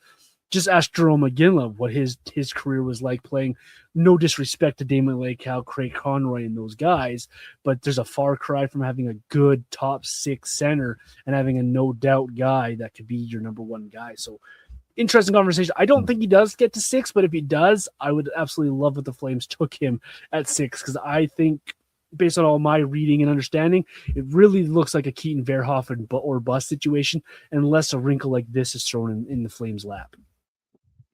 just ask Jerome McGinley what his career was like playing. No disrespect to Damon Lakehouse, Craig Conroy, and those guys, but there's a far cry from having a good top 6 center and having a no doubt guy that could be your number 1 guy. So interesting conversation. I don't think he does get to 6, but if he does, I would absolutely love if the Flames took him at 6, because I think, based on all my reading and understanding, it really looks like a Keaton Verhoff or bust situation, unless a wrinkle like this is thrown in the Flames' lap.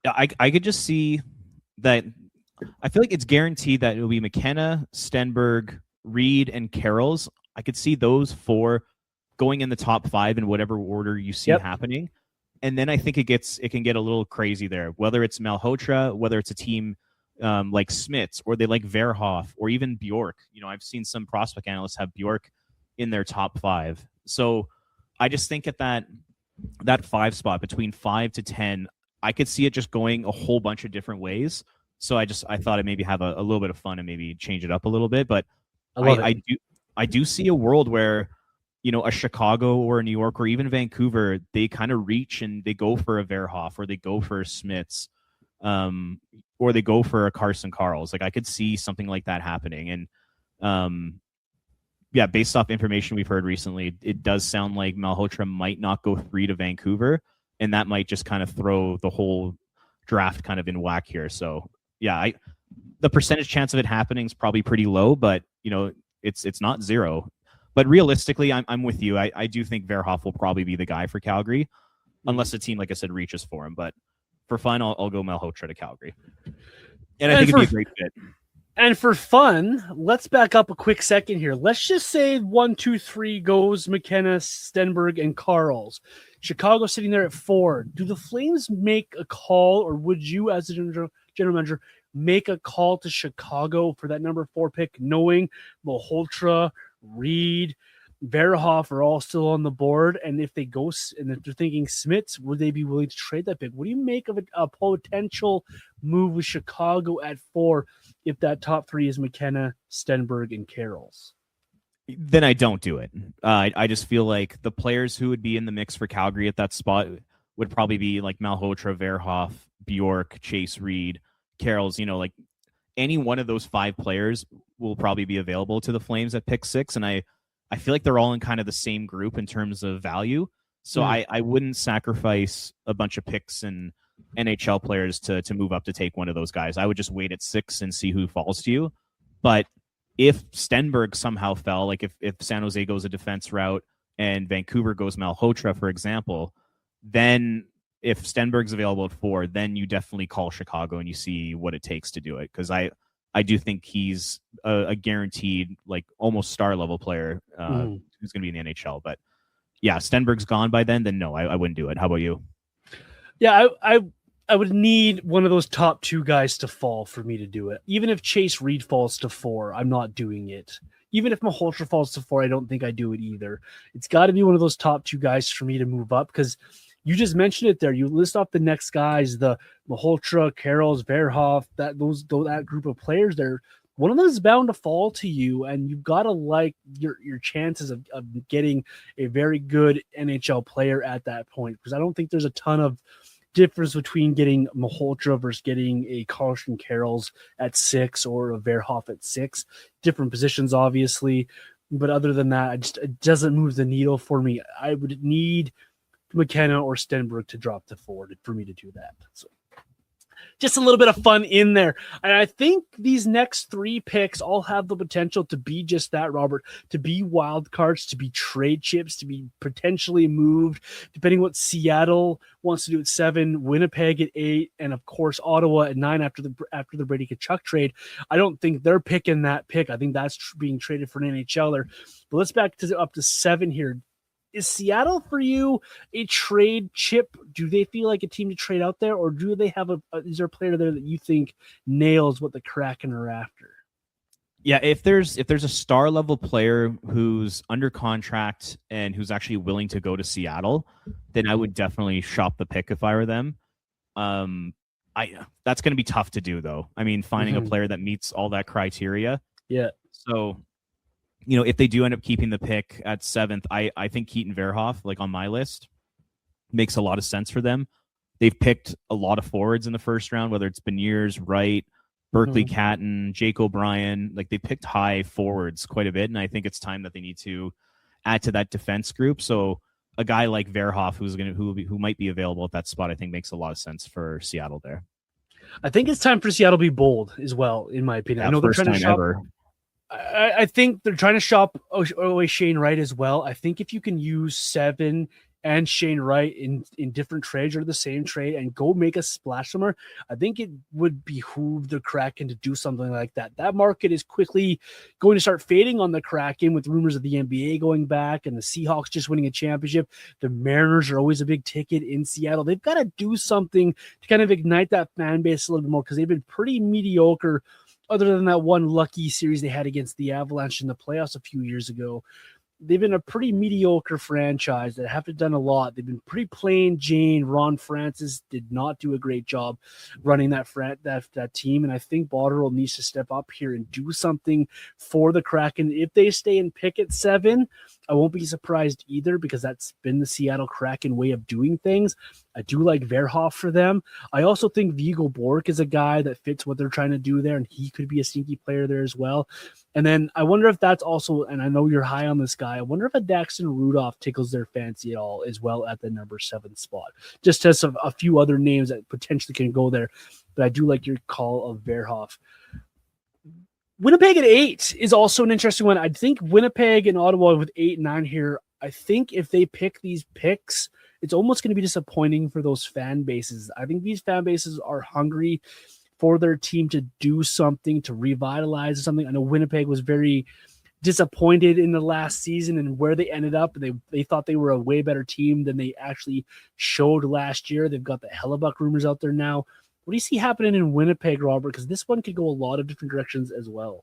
Yeah, I could just see that. I feel like it's guaranteed that it will be McKenna, Stenberg, Reed, and Carrolls. I could see those 4 going in the top 5 in whatever order you see happening. And then I think it can get a little crazy there, whether it's Malhotra, whether it's a team like Smits, or they like Verhoff, or even Bjork. I've seen some prospect analysts have Bjork in their top 5. So I just think at that 5 spot between 5 to 10, I could see it just going a whole bunch of different ways. So I thought I'd maybe have a little bit of fun and maybe change it up a little bit. But I do see a world where, a Chicago or a New York or even Vancouver, they kind of reach and they go for a Verhoff, or they go for a Smits, or they go for a Carson Carls. Like, I could see something like that happening. And Yeah, based off information we've heard recently, it does sound like Malhotra might not go 3 to Vancouver, and that might just kind of throw the whole draft kind of in whack here. So yeah, the percentage chance of it happening is probably pretty low, but it's not zero. But realistically, I'm with you. I do think Verhoff will probably be the guy for Calgary, unless the team, like I said, reaches for him. But for fun, I'll go Malhotra to Calgary, and I think it'd be a great fit. And for fun, let's back up a quick second here. Let's just say 1, 2, 3 goes McKenna, Stenberg, and Carls. Chicago sitting there at 4. Do the Flames make a call, or would you, as a general manager, make a call to Chicago for that number 4 pick, knowing Malhotra, Reed, Verhoff are all still on the board? And if they go, and if they're thinking Smits, would they be willing to trade that pick? What do you make of a potential move with Chicago at 4 if that top 3 is McKenna, Stenberg, and Carroll's? Then I don't do it. I just feel like the players who would be in the mix for Calgary at that spot would probably be like Malhotra, Verhoff, Bjork, Chase Reed, Carroll's. Like any one of those 5 players will probably be available to the Flames at pick 6, and I feel like they're all in kind of the same group in terms of value. So I wouldn't sacrifice a bunch of picks and NHL players to move up to take one of those guys. I would just wait at 6 and see who falls to you. But if Stenberg somehow fell, like if San Jose goes a defense route and Vancouver goes Malhotra, for example, then if Stenberg's available at 4, then you definitely call Chicago and you see what it takes to do it. Because I do think he's a guaranteed, like almost star level player who's going to be in the NHL. But yeah, Stenberg's gone by then no, I wouldn't do it. How about you? Yeah, I would need one of those top 2 guys to fall for me to do it. Even if Chase Reed falls to 4, I'm not doing it. Even if Malhotra falls to 4, I don't think I do it either. It's got to be one of those top 2 guys for me to move up, because you just mentioned it there. You list off the next guys, the Malhotra, Carroll's, Verhoff, that group of players there. One of them is bound to fall to you, and you've got to like your chances of getting a very good NHL player at that point, because I don't think there's a ton of difference between getting Malhotra versus getting a Carlson Carroll's at 6 or a Verhoff at 6. Different positions, obviously, but other than that, it doesn't move the needle for me. I would need McKenna or Stenberg to drop to 4 for me to do that. So just a little bit of fun in there. And I think these next 3 picks all have the potential to be just that, Robert, to be wild cards, to be trade chips, to be potentially moved, depending what Seattle wants to do at 7, Winnipeg at 8, and of course Ottawa at 9 after the Brady Tkachuk trade. I don't think they're picking that pick. I think that's being traded for an NHLer. But let's back to up to 7 here. Is Seattle for you a trade chip? Do they feel like a team to trade out there, or do they have is there a player there that you think nails what the Kraken are after? Yeah, if there's a star level player who's under contract and who's actually willing to go to Seattle, then I would definitely shop the pick if I were them. That's going to be tough to do though. I mean, finding a player that meets all that criteria. Yeah. So if they do end up keeping the pick at 7th, I think Keaton Verhoff, like on my list, makes a lot of sense for them. They've picked a lot of forwards in the first round, whether it's Beniers, Wright, Berkeley Catton, Jake O'Brien. Like they picked high forwards quite a bit, and I think it's time that they need to add to that defense group. So a guy like Verhoff, who might be available at that spot, I think makes a lot of sense for Seattle there. I think it's time for Seattle to be bold as well, in my opinion. Yeah, I know they're trying to shop. Ever. I think they're trying to shop away Shane Wright as well. I think if you can use 7 and Shane Wright in different trades or the same trade and go make a splash somewhere, I think it would behoove the Kraken to do something like that. That market is quickly going to start fading on the Kraken with rumors of the NBA going back and the Seahawks just winning a championship. The Mariners are always a big ticket in Seattle. They've got to do something to kind of ignite that fan base a little bit more, because they've been pretty mediocre other than that one lucky series they had against the Avalanche in the playoffs a few years ago. They've been a pretty mediocre franchise that haven't done a lot. They've been pretty plain Jane. Ron Francis did not do a great job running that team, and I think Botterill needs to step up here and do something for the Kraken. If they stay in pick at 7, I won't be surprised either because that's been the Seattle Kraken way of doing things. I do like Verhoff for them. I also think Viggo Bork is a guy that fits what they're trying to do there, and he could be a sneaky player there as well. And then I wonder if that's also, and I know you're high on this guy, I wonder if a Daxton Rudolph tickles their fancy at all as well at the number 7 spot. Just as a few other names that potentially can go there. But I do like your call of Verhoff. Winnipeg at 8 is also an interesting one. I think Winnipeg and Ottawa with 8 and 9 here, I think if they pick these picks, it's almost going to be disappointing for those fan bases. I think these fan bases are hungry for their team to do something, to revitalize something. I know Winnipeg was very disappointed in the last season and where they ended up. They thought they were a way better team than they actually showed last year. They've got the Hellebuck rumors out there now. What do you see happening in Winnipeg, Robert? Because this one could go a lot of different directions as well.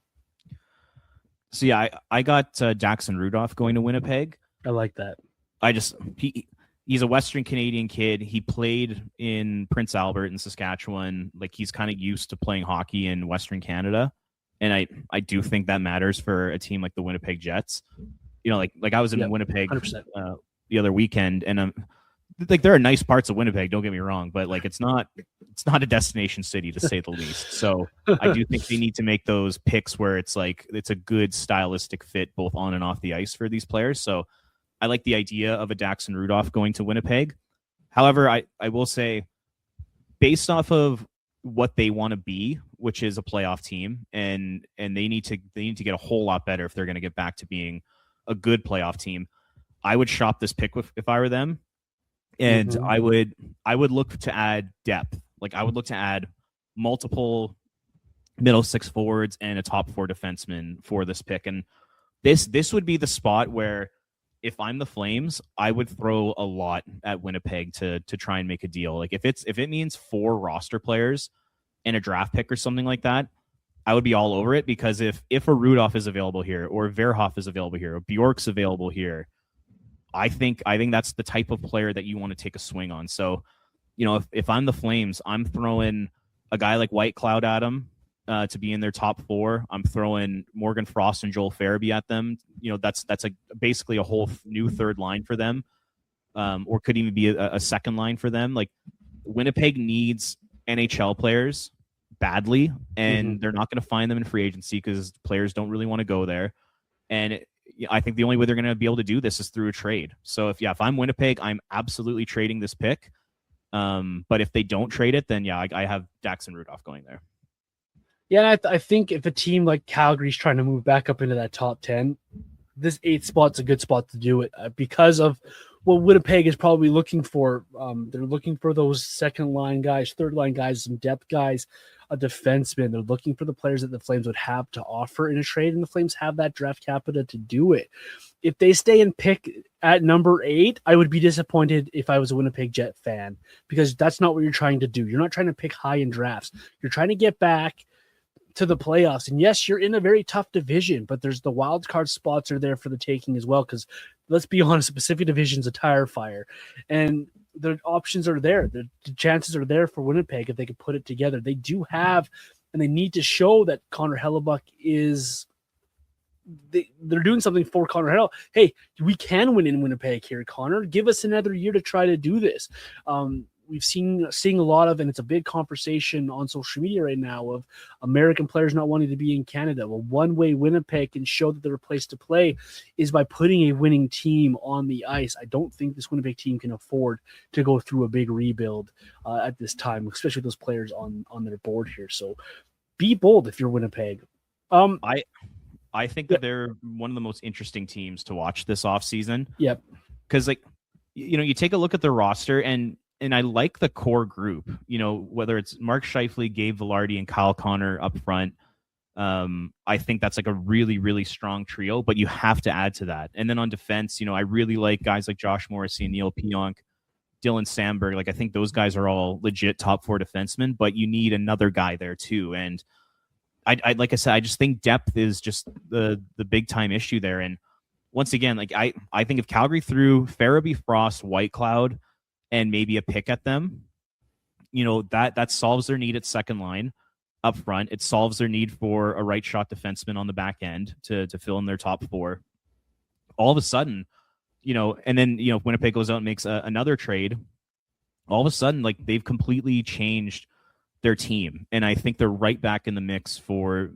So yeah, I got Daxton Rudolph going to Winnipeg. I like that. He's a Western Canadian kid. He played in Prince Albert in Saskatchewan. Like, he's kind of used to playing hockey in Western Canada. And I do think that matters for a team like the Winnipeg Jets. You know, like I was in Winnipeg the other weekend, and like, there are nice parts of Winnipeg, don't get me wrong, but like it's not a destination city, to say the least. So I do think they need to make those picks where it's like it's a good stylistic fit both on and off the ice for these players. So I like the idea of a Daxton Rudolph going to Winnipeg. However, I will say, based off of what they want to be, which is a playoff team, and they need to get a whole lot better if they're going to get back to being a good playoff team, I would shop this pick if I were them. And I would look to add depth. Like, I would look to add multiple middle 6 forwards and a top 4 defenseman for this pick. And this would be the spot where, if I'm the Flames, I would throw a lot at Winnipeg to try and make a deal. Like, if it means 4 roster players and a draft pick or something like that, I would be all over it. Because if a Rudolph is available here, or Verhoff is available here, or Bjork's available here, I think that's the type of player that you want to take a swing on. So, you know, if I'm the Flames, I'm throwing a guy like White Cloud at them to be in their top 4. I'm throwing Morgan Frost and Joel Farabee at them. You know, that's basically a whole new third line for them, or could even be a second line for them. Like, Winnipeg needs NHL players badly, and they're not going to find them in free agency because players don't really want to go there. And I think the only way they're going to be able to do this is through a trade. So if I'm Winnipeg, I'm absolutely trading this pick. But if they don't trade it, then I have Daxton Rudolph going there. Yeah, I think if a team like Calgary's trying to move back up into that top 10, this 8th spot's a good spot to do it because of what Winnipeg is probably looking for. They're looking for those second line guys, third line guys, some depth guys, a defenseman. They're looking for the players that the Flames would have to offer in a trade, and the Flames have that draft capital to do it. If they stay and pick at number 8, I would be disappointed if I was a Winnipeg Jet fan, because that's not what you're trying to do. You're not trying to pick high in drafts. You're trying to get back to the playoffs. And yes, you're in a very tough division, but there's the wild card spots are there for the taking as well. Because let's be honest, the Pacific Division's a tire fire, and the options are there. The chances are there for Winnipeg if they could put it together. They do have, and they need to show that Connor Hellebuck is. They're doing something for Connor Hell. Hey, we can win in Winnipeg here, Connor. Give us another year to try to do this. We've seeing a lot of, and it's a big conversation on social media right now, of American players not wanting to be in Canada. Well, one way Winnipeg can show that they're a place to play is by putting a winning team on the ice. I don't think this Winnipeg team can afford to go through a big rebuild at this time, especially with those players on their board here. So be bold if you're Winnipeg. I think that they're one of the most interesting teams to watch this offseason. Yep. Because, like, you know, you take a look at the roster, and I like the core group, you know, whether it's Mark Scheifele, Gabe Velarde, and Kyle Connor up front. I think that's like a really, really strong trio, but you have to add to that. And then on defense, you know, I really like guys like Josh Morrissey and Neil Pionk, Dylan Sandberg. Like, I think those guys are all legit top 4 defensemen, but you need another guy there too. And I like I said, I just think depth is just the big time issue there. And once again, like, I think if Calgary threw Farabee, Frost, White Cloud, and maybe a pick at them, you know, that solves their need at second line up front. It solves their need for a right shot defenseman on the back end to fill in their top 4. all of a sudden, and then, Winnipeg goes out and makes another trade. All of a sudden, like, they've completely changed their team. And I think they're right back in the mix for,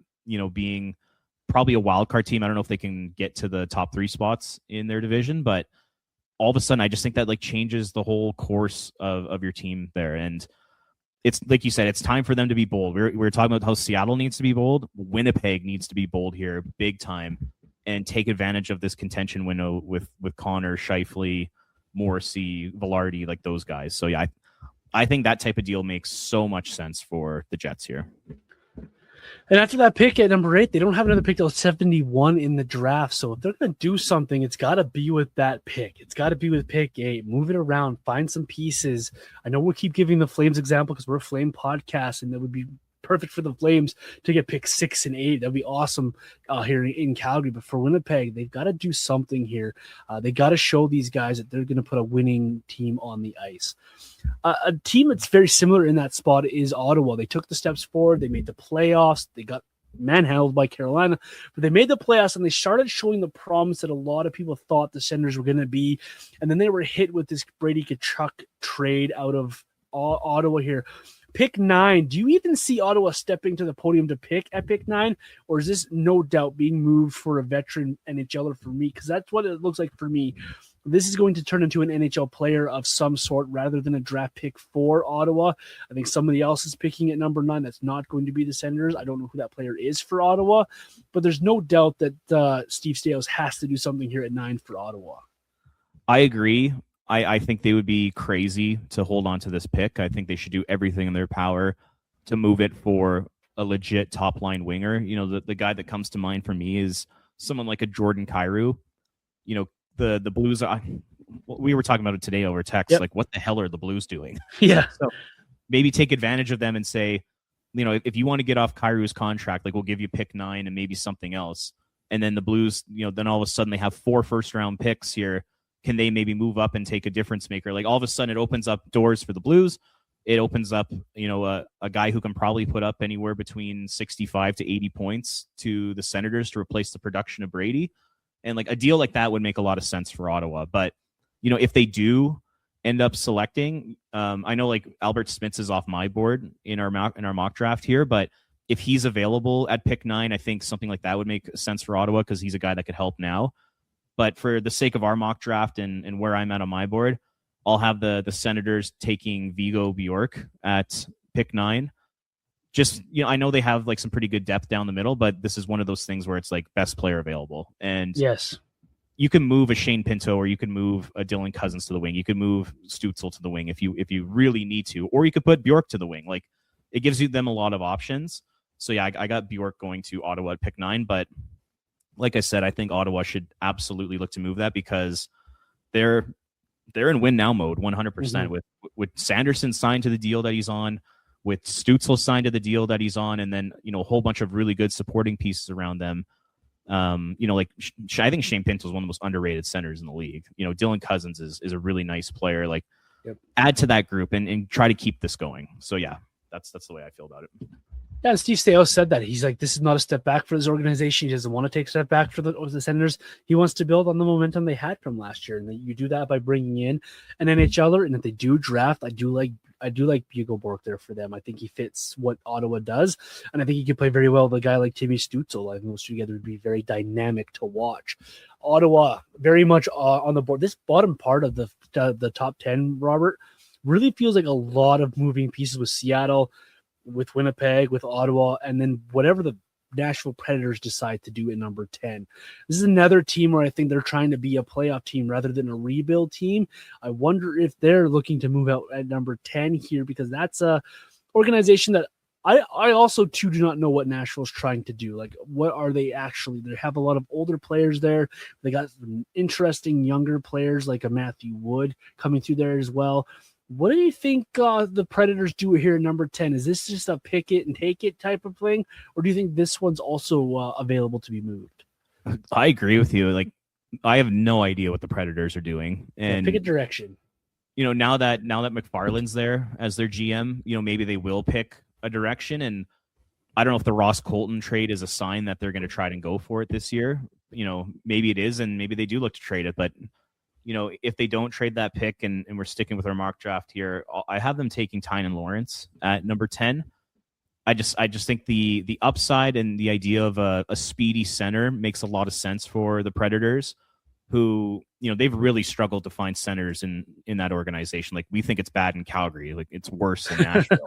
being probably a wild card team. I don't know if they can get to the top 3 spots in their division, but all of a sudden, I just think that, like, changes the whole course of your team there. And it's like you said, it's time for them to be bold. We were talking about how Seattle needs to be bold. Winnipeg needs to be bold here, big time, and take advantage of this contention window with Connor, Scheifele, Morrissey, Velarde, like those guys. So yeah, I think that type of deal makes so much sense for the Jets here. And after that pick at number 8, they don't have another pick till 71 in the draft. So if they're going to do something, it's got to be with that pick. It's got to be with pick 8. Move it around, find some pieces. I know we'll keep giving the Flames example because we're a Flame podcast, and that would be perfect for the Flames to get pick 6 and 8. That'd be awesome here in Calgary. But for Winnipeg, they've got to do something here. They got to show these guys that they're going to put a winning team on the ice. A team that's very similar in that spot is Ottawa. They took the steps forward. They made the playoffs. They got manhandled by Carolina, but they made the playoffs, and they started showing the promise that a lot of people thought the Senators were going to be. And then they were hit with this Brady Tkachuk trade out of Ottawa here. Pick 9. Do you even see Ottawa stepping to the podium to pick at pick 9? Or is this no doubt being moved for a veteran NHLer for me? Because that's what it looks like for me. This is going to turn into an NHL player of some sort rather than a draft pick for Ottawa. I think somebody else is picking at number 9. That's not going to be the Senators. I don't know who that player is for Ottawa. But there's no doubt that Steve Staios has to do something here at 9 for Ottawa. I agree. I think they would be crazy to hold on to this pick. I think they should do everything in their power to move it for a legit top-line winger. The guy that comes to mind for me is someone like a Jordan Kyrou. The Blues are, we were talking about it today over text. Yep. Like, what the hell are the Blues doing? Yeah. So maybe take advantage of them and say, if you want to get off Kyrou's contract, like, we'll give you pick 9 and maybe something else. And then the Blues, then all of a sudden they have 4 first-round picks here. Can they maybe move up and take a difference maker? Like, all of a sudden it opens up doors for the Blues. It opens up, a guy who can probably put up anywhere between 65 to 80 points to the Senators to replace the production of Brady. And like a deal like that would make a lot of sense for Ottawa. But, if they do end up selecting, I know like Albert Smits is off my board in our mock draft here, but if he's available at pick 9, I think something like that would make sense for Ottawa because he's a guy that could help now. But for the sake of our mock draft and where I'm at on my board, I'll have the Senators taking Vigo Bjork at pick 9. Just, I know they have like some pretty good depth down the middle, but this is one of those things where it's like best player available. And yes, you can move a Shane Pinto, or you can move a Dylan Cousins to the wing. You can move Stützle to the wing if you really need to, or you could put Bjork to the wing. Like, it gives them a lot of options. So yeah, I got Bjork going to Ottawa at pick 9, but like I said, I think Ottawa should absolutely look to move that because they're in win now mode 100% with Sanderson signed to the deal that he's on, with Stützle signed to the deal that he's on, and then a whole bunch of really good supporting pieces around them. Like I think Shane Pinto is one of the most underrated centers in the league. Dylan Cousins is a really nice player. Like, add to that group and try to keep this going. So yeah, that's the way I feel about it. Yeah, and Steve Staios said that. He's like, this is not a step back for this organization. He doesn't want to take a step back for the Senators. He wants to build on the momentum they had from last year. And you do that by bringing in an NHLer. And if they do draft, I do like Vigo Bjork there for them. I think he fits what Ottawa does. And I think he could play very well with a guy like Timmy Stützle. I think those two together would be very dynamic to watch. Ottawa, very much on the board. This bottom part of the top 10, Robert, really feels like a lot of moving pieces with Seattle, with Winnipeg, with Ottawa, and then whatever the Nashville Predators decide to do at number 10. This is another team where I think they're trying to be a playoff team rather than a rebuild team. I wonder if they're looking to move out at number 10 here, because that's a organization that I also too do not know what Nashville's trying to do. Like, what are they actually? They have a lot of older players there. They got some interesting younger players like a Matthew Wood coming through there as well. What do you think the Predators do here at number 10? Is this just a pick it and take it type of thing? Or do you think this one's also available to be moved? I agree with you. Like, I have no idea what the Predators are doing. And pick a direction. Now that McFarland's there as their GM, maybe they will pick a direction. And I don't know if the Ross Colton trade is a sign that they're going to try and go for it this year. maybe it is, and maybe they do look to trade it. But if they don't trade that pick, and we're sticking with our mock draft here, I have them taking Tynan Lawrence at number 10. I just think the upside and the idea of a speedy center makes a lot of sense for the Predators, who they've really struggled to find centers in that organization. Like, we think it's bad in Calgary, like it's worse in Nashville.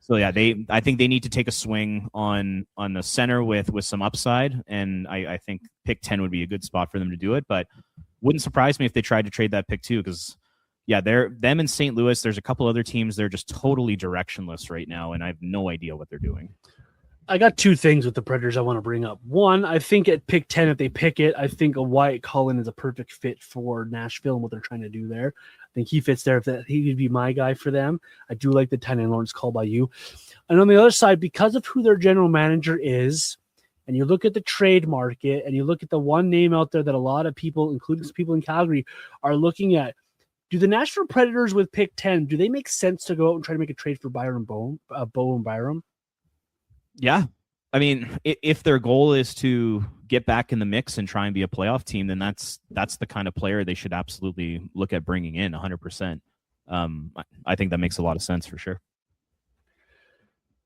So yeah, I think they need to take a swing on the center with some upside, and I think pick 10 would be a good spot for them to do it. But wouldn't surprise me if they tried to trade that pick too, because yeah, them in St. Louis. There's a couple other teams they're just totally directionless right now, and I have no idea what they're doing. I got two things with the Predators I want to bring up. One, I think at pick 10, if they pick it, I think a Wyatt Cullen is a perfect fit for Nashville and what they're trying to do there. I think he fits there. He would be my guy for them. I do like the Tynan Lawrence call by you. And on the other side, because of who their general manager is, and you look at the trade market, and you look at the one name out there that a lot of people, including some people in Calgary, are looking at, do the Nashville Predators with pick 10, do they make sense to go out and try to make a trade for Bo and Byram? Yeah. I mean, if their goal is to get back in the mix and try and be a playoff team, then that's the kind of player they should absolutely look at bringing in 100%. I think that makes a lot of sense for sure.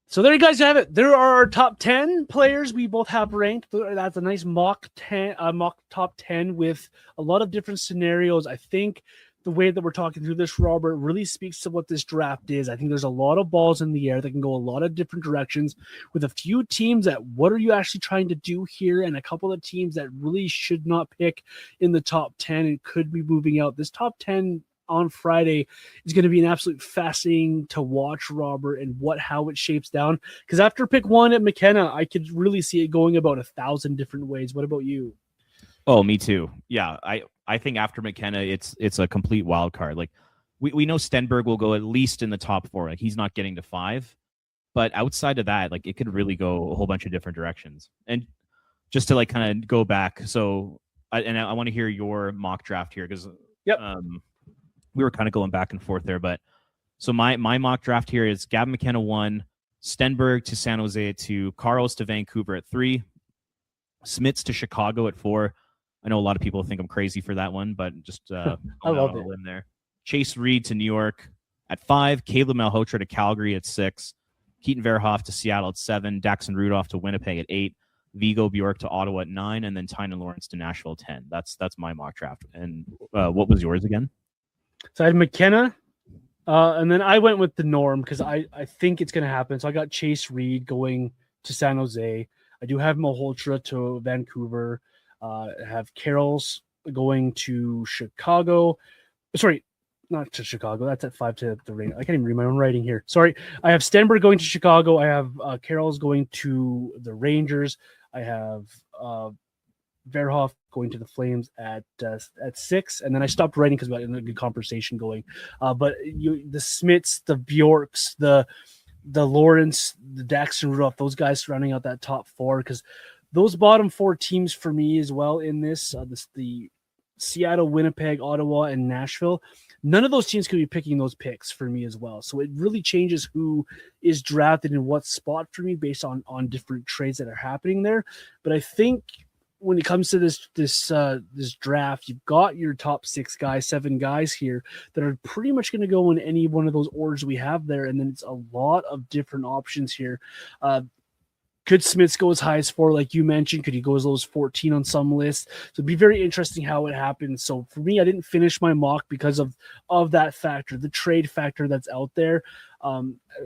So there you guys have it. There are our top 10 players we both have ranked. That's a nice mock top 10 with a lot of different scenarios. I think the way that we're talking through this, Robert, really speaks to what this draft is. I think there's a lot of balls in the air that can go a lot of different directions, with a few teams that what are you actually trying to do here, and a couple of teams that really should not pick in the top 10 and could be moving out. This top 10 on Friday is going to be an absolute fascinating to watch, Robert, and how it shapes down. Because after pick 1 at McKenna, I could really see it going about 1,000 different ways. What about you? Oh, me too. Yeah, I think after McKenna, it's a complete wild card. Like, we know Stenberg will go at least in the top 4. Like, he's not getting to 5, but outside of that, like, it could really go a whole bunch of different directions. And just to like kind of go back, so I want to hear your mock draft here, because we were kind of going back and forth there. But so my mock draft here is Gavin McKenna 1, Stenberg to San Jose at 2, Carlos to Vancouver at 3, Smits to Chicago at 4. I know a lot of people think I'm crazy for that one, but just I love it. There. Chase Reed to New York at 5, Caleb Malhotra to Calgary at 6, Keaton Verhoff to Seattle at 7, Daxon Rudolph to Winnipeg at 8, Vigo Bjork to Ottawa at 9, and then Tynan Lawrence to Nashville at 10. That's my mock draft. And what was yours again? So I had McKenna, and then I went with the norm because I think it's going to happen. So I got Chase Reed going to San Jose. I do have Malhotra to Vancouver. I have Carroll's going to Chicago. Sorry, not to Chicago. That's at 5 to the Rain. I can't even read my own writing here. Sorry. I have Stenberg going to Chicago. I have Carroll's going to the Rangers. I have Verhoff going to the Flames at 6, and then I stopped writing because we had a good conversation going. But the Smits, the Bjorks, the Lawrence, the Daxon Rudolph, those guys surrounding out that top 4, because those bottom 4 teams for me as well in this the Seattle, Winnipeg, Ottawa, and Nashville. None of those teams could be picking those picks for me as well. So it really changes who is drafted in what spot for me based on different trades that are happening there. But I think when it comes to this draft, you've got your top 6 guys, 7 guys here that are pretty much going to go in any one of those orders we have there. And then it's a lot of different options here. Could Smits go as high as 4, like you mentioned? Could he go as low as 14 on some lists? So it'd be very interesting how it happens. So for me, I didn't finish my mock because of that factor, the trade factor that's out there.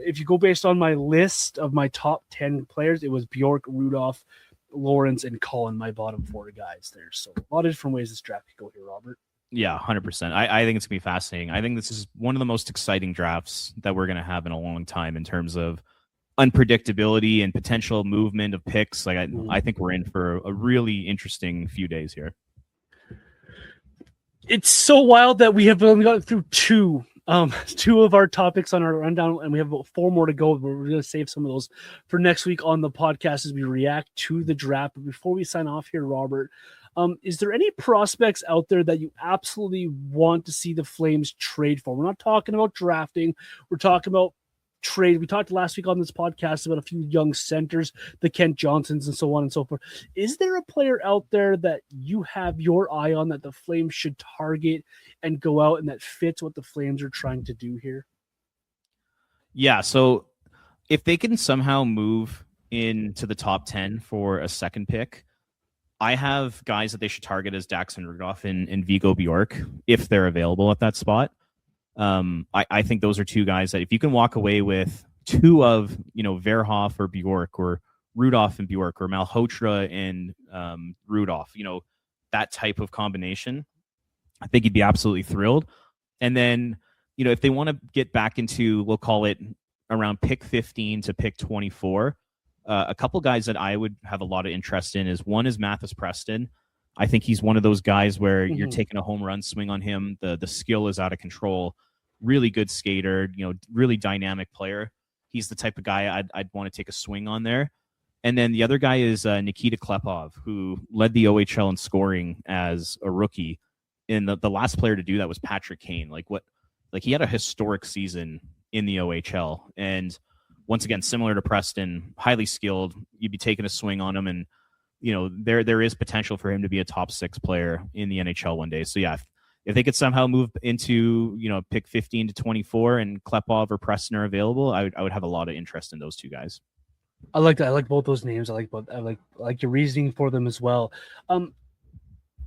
If you go based on my list of my top 10 players, it was Bjork, Rudolph, Lawrence, and Cullen, my bottom 4 guys there. So a lot of different ways this draft could go here, Robert. Yeah, 100%. I think it's going to be fascinating. I think this is one of the most exciting drafts that we're going to have in a long time in terms of unpredictability and potential movement of picks. Like I think we're in for a really interesting few days here. It's so wild that we have only gotten through two of our topics on our rundown, and we have about 4 more to go. We're going to save some of those for next week on the podcast as we react to the draft. But before we sign off here, Robert, is there any prospects out there that you absolutely want to see the Flames trade for? We're not talking about drafting. We're talking about trade. We talked last week on this podcast about a few young centers, the Kent Johnsons and so on and so forth. Is there a player out there that you have your eye on that the Flames should target and go out and that fits what the Flames are trying to do here? Yeah, so if they can somehow move into the top 10 for a second pick, I have guys that they should target as Daxon Rudolph and Vigo Bjork if they're available at that spot. I think those are two guys that if you can walk away with two of, Verhoff or Bjork or Rudolph and Bjork or Malhotra and Rudolph, that type of combination, I think you'd be absolutely thrilled. And then, if they want to get back into, we'll call it around pick 15 to pick 24, a couple guys that I would have a lot of interest in is one is Mathis Preston. I think he's one of those guys where you're taking a home run swing on him. The skill is out of control. Really good skater, really dynamic player. He's the type of guy I'd want to take a swing on there. And then the other guy is Nikita Klepov, who led the OHL in scoring as a rookie. And the last player to do that was Patrick Kane. He had a historic season in the OHL. And once again, similar to Preston, highly skilled. You'd be taking a swing on him, and there is potential for him to be a top 6 player in the NHL one day. So yeah, if they could somehow move into pick 15 to 24 and Klepov or Preston are available, I would have a lot of interest in those two guys. I like that. I like both those names. I like your reasoning for them as well. I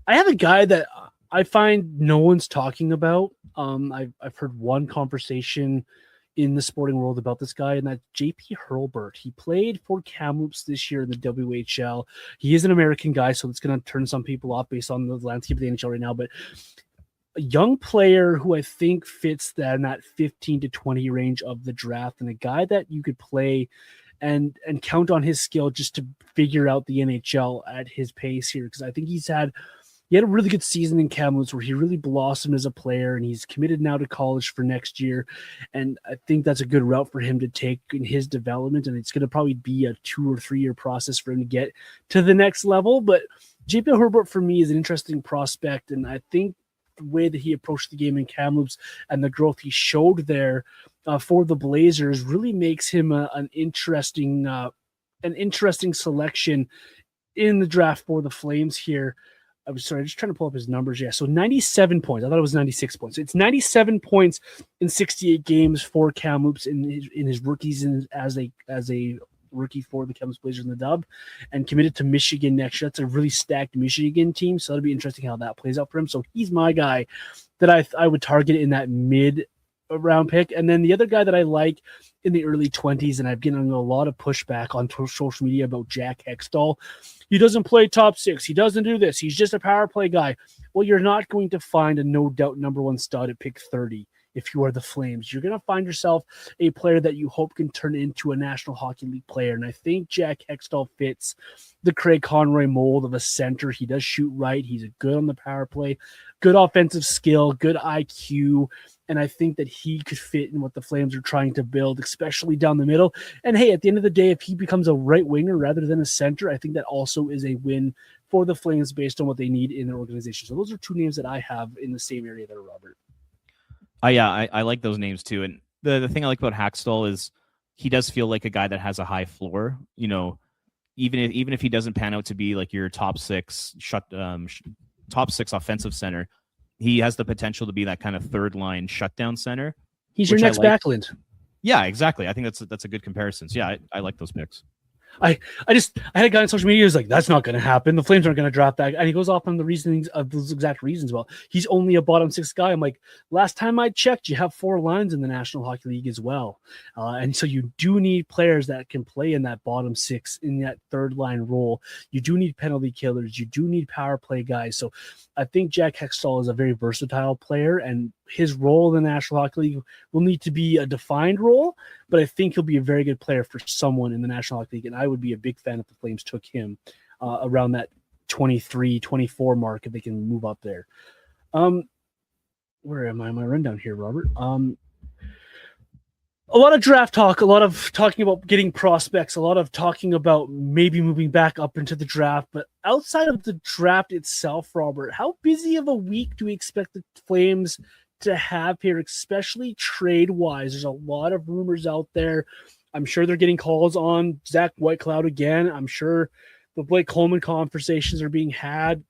have a guy that I find no one's talking about. I've heard one conversation in the sporting world about this guy, and that's JP Hurlburt. He played for Kamloops this year in the WHL. He is an American guy, so it's going to turn some people off based on the landscape of the NHL right now, but a young player who I think fits in that 15 to 20 range of the draft, and a guy that you could play and count on his skill just to figure out the NHL at his pace here, because I think he had a really good season in Kamloops where he really blossomed as a player, and he's committed now to college for next year. And I think that's a good route for him to take in his development. And it's going to probably be a 2 or 3 year process for him to get to the next level. But JP Hurlburt for me is an interesting prospect. And I think the way that he approached the game in Kamloops and the growth he showed there for the Blazers really makes him an interesting selection in the draft for the Flames here. I'm sorry, just trying to pull up his numbers. Yeah, so 97 points. I thought it was 96 points. It's 97 points in 68 games for Kamloops in his rookies as a rookie for the Kamloops Blazers in the dub, and committed to Michigan next year. That's a really stacked Michigan team, so that'll be interesting how that plays out for him. So he's my guy that I would target in that mid-round pick. And then the other guy that I like in the early 20s, and I've getting a lot of pushback on social media about Jack Hextall. He doesn't play top 6. He doesn't do this. He's just a power play guy. Well, you're not going to find a no-doubt number 1 stud at pick 30 if you are the Flames. You're going to find yourself a player that you hope can turn into a National Hockey League player. And I think Jack Hextall fits the Craig Conroy mold of a center. He does shoot right. He's good on the power play, good offensive skill, good IQ. And I think that he could fit in what the Flames are trying to build, especially down the middle. And hey, at the end of the day, if he becomes a right winger rather than a center, I think that also is a win for the Flames based on what they need in their organization. So those are two names that I have in the same area there, Robert. I like those names too. And the thing I like about Hextall is he does feel like a guy that has a high floor. Even if he doesn't pan out to be like your top 6 offensive center, he has the potential to be that kind of third line shutdown center. He's your next Backlund. Yeah, exactly. I think that's a good comparison. So yeah, I like those picks. I had a guy on social media who's like, that's not going to happen. The Flames aren't going to drop that. And he goes off on the reasonings of those exact reasons. Well, he's only a bottom 6 guy. I'm like, last time I checked, you have 4 lines in the National Hockey League as well. And so you do need players that can play in that bottom 6, in that third line role. You do need penalty killers. You do need power play guys. So I think Jack Hextall is a very versatile player, and his role in the National Hockey League will need to be a defined role, but I think he'll be a very good player for someone in the National Hockey League, and I would be a big fan if the Flames took him around that 23, 24 mark if they can move up there. Where am I? My rundown here, Robert. A lot of draft talk, a lot of talking about getting prospects, a lot of talking about maybe moving back up into the draft. But outside of the draft itself, Robert, how busy of a week do we expect the Flames to have here, especially trade-wise. There's a lot of rumors out there. I'm sure they're getting calls on Zach Whitecloud again. I'm sure the Blake Coleman conversations are being had.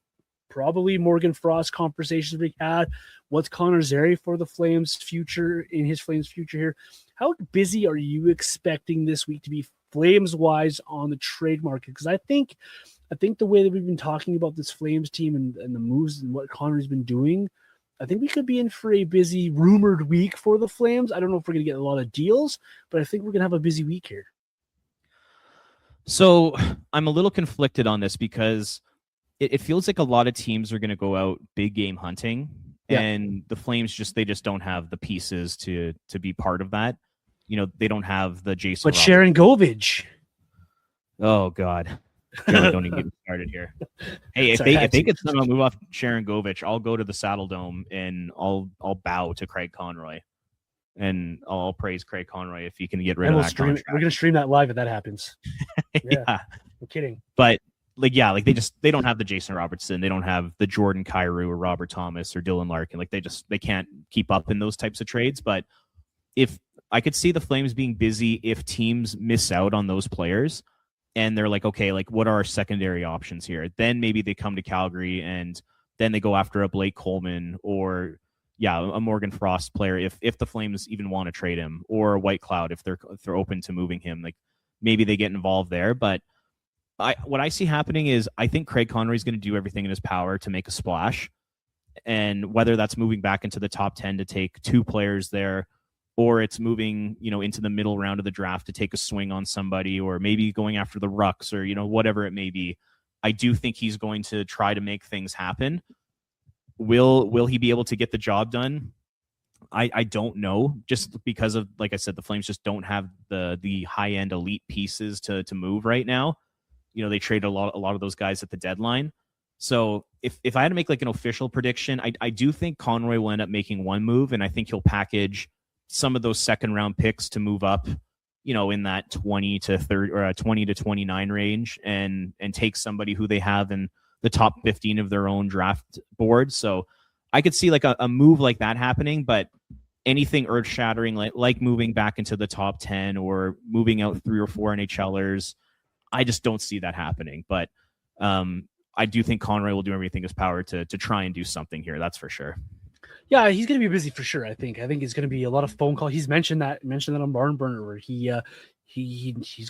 Probably Morgan Frost conversations we had. What's Connor Zary for the Flames' future in his Flames' future here? How busy are you expecting this week to be Flames-wise on the trade market? Because I think the way that we've been talking about this Flames team and the moves and what Connor's been doing, I think we could be in for a busy, rumored week for the Flames. I don't know if we're going to get a lot of deals, but I think we're going to have a busy week here. So I'm a little conflicted on this because it feels like a lot of teams are going to go out big game hunting, and the Flames they just don't have the pieces to be part of that. They don't have the Jason. But Sharon Govich. Oh God. Don't even get me started here. Hey, if they could somehow move off Sharon Govich, I'll go to the Saddle Dome and I'll bow to Craig Conroy, and I'll praise Craig Conroy if he can get rid of that contract. We're gonna stream that live if that happens. Yeah, I'm kidding. But they don't have the Jason Robertson, they don't have the Jordan Kyrou or Robert Thomas or Dylan Larkin. They can't keep up in those types of trades. But if I could see the Flames being busy if teams miss out on those players. And they're like, okay, what are our secondary options here? Then maybe they come to Calgary and then they go after a Blake Coleman or, a Morgan Frost player if the Flames even want to trade him, or a Whitecloud if they're open to moving him. Maybe they get involved there. But what I see happening is I think Craig Conroy is going to do everything in his power to make a splash. And whether that's moving back into the top 10 to take 2 players there, or it's moving, into the middle round of the draft to take a swing on somebody, or maybe going after the Rucks or, whatever it may be. I do think he's going to try to make things happen. Will he be able to get the job done? I don't know, just because of, like I said, the Flames just don't have the high-end elite pieces to move right now. They trade a lot of those guys at the deadline. So if I had to make an official prediction, I do think Conroy will end up making one move, and I think he'll package some of those second round picks to move up, in that 20 to 30 or 20 to 29 range, and take somebody who they have in the top 15 of their own draft board. So I could see a move like that happening, but anything earth shattering, like moving back into the top 10 or moving out 3 or 4 NHLers, I just don't see that happening. But I do think Conroy will do everything in his power to try and do something here. That's for sure. Yeah, he's going to be busy for sure. I think it's going to be a lot of phone calls. He's mentioned that on Barn Burner, where he's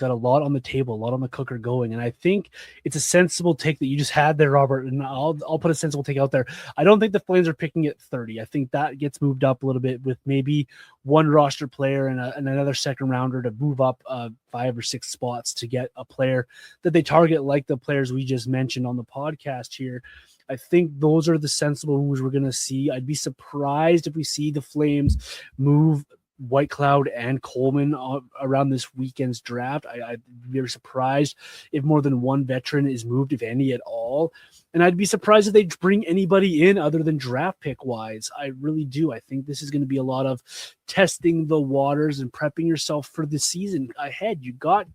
got a lot on the table, a lot on the cooker going. And I think it's a sensible take that you just had there, Robert. And I'll put a sensible take out there. I don't think the Flames are picking at 30. I think that gets moved up a little bit with maybe one roster player and another second rounder to move up 5 or 6 spots to get a player that they target, like the players we just mentioned on the podcast here. I think those are the sensible moves we're going to see. I'd be surprised if we see the Flames move Whitecloud and Coleman around this weekend's draft. I'd be very surprised if more than one veteran is moved, if any at all. And I'd be surprised if they bring anybody in other than draft pick wise. I really do. I think this is going to be a lot of testing the waters and prepping yourself for the season ahead. You got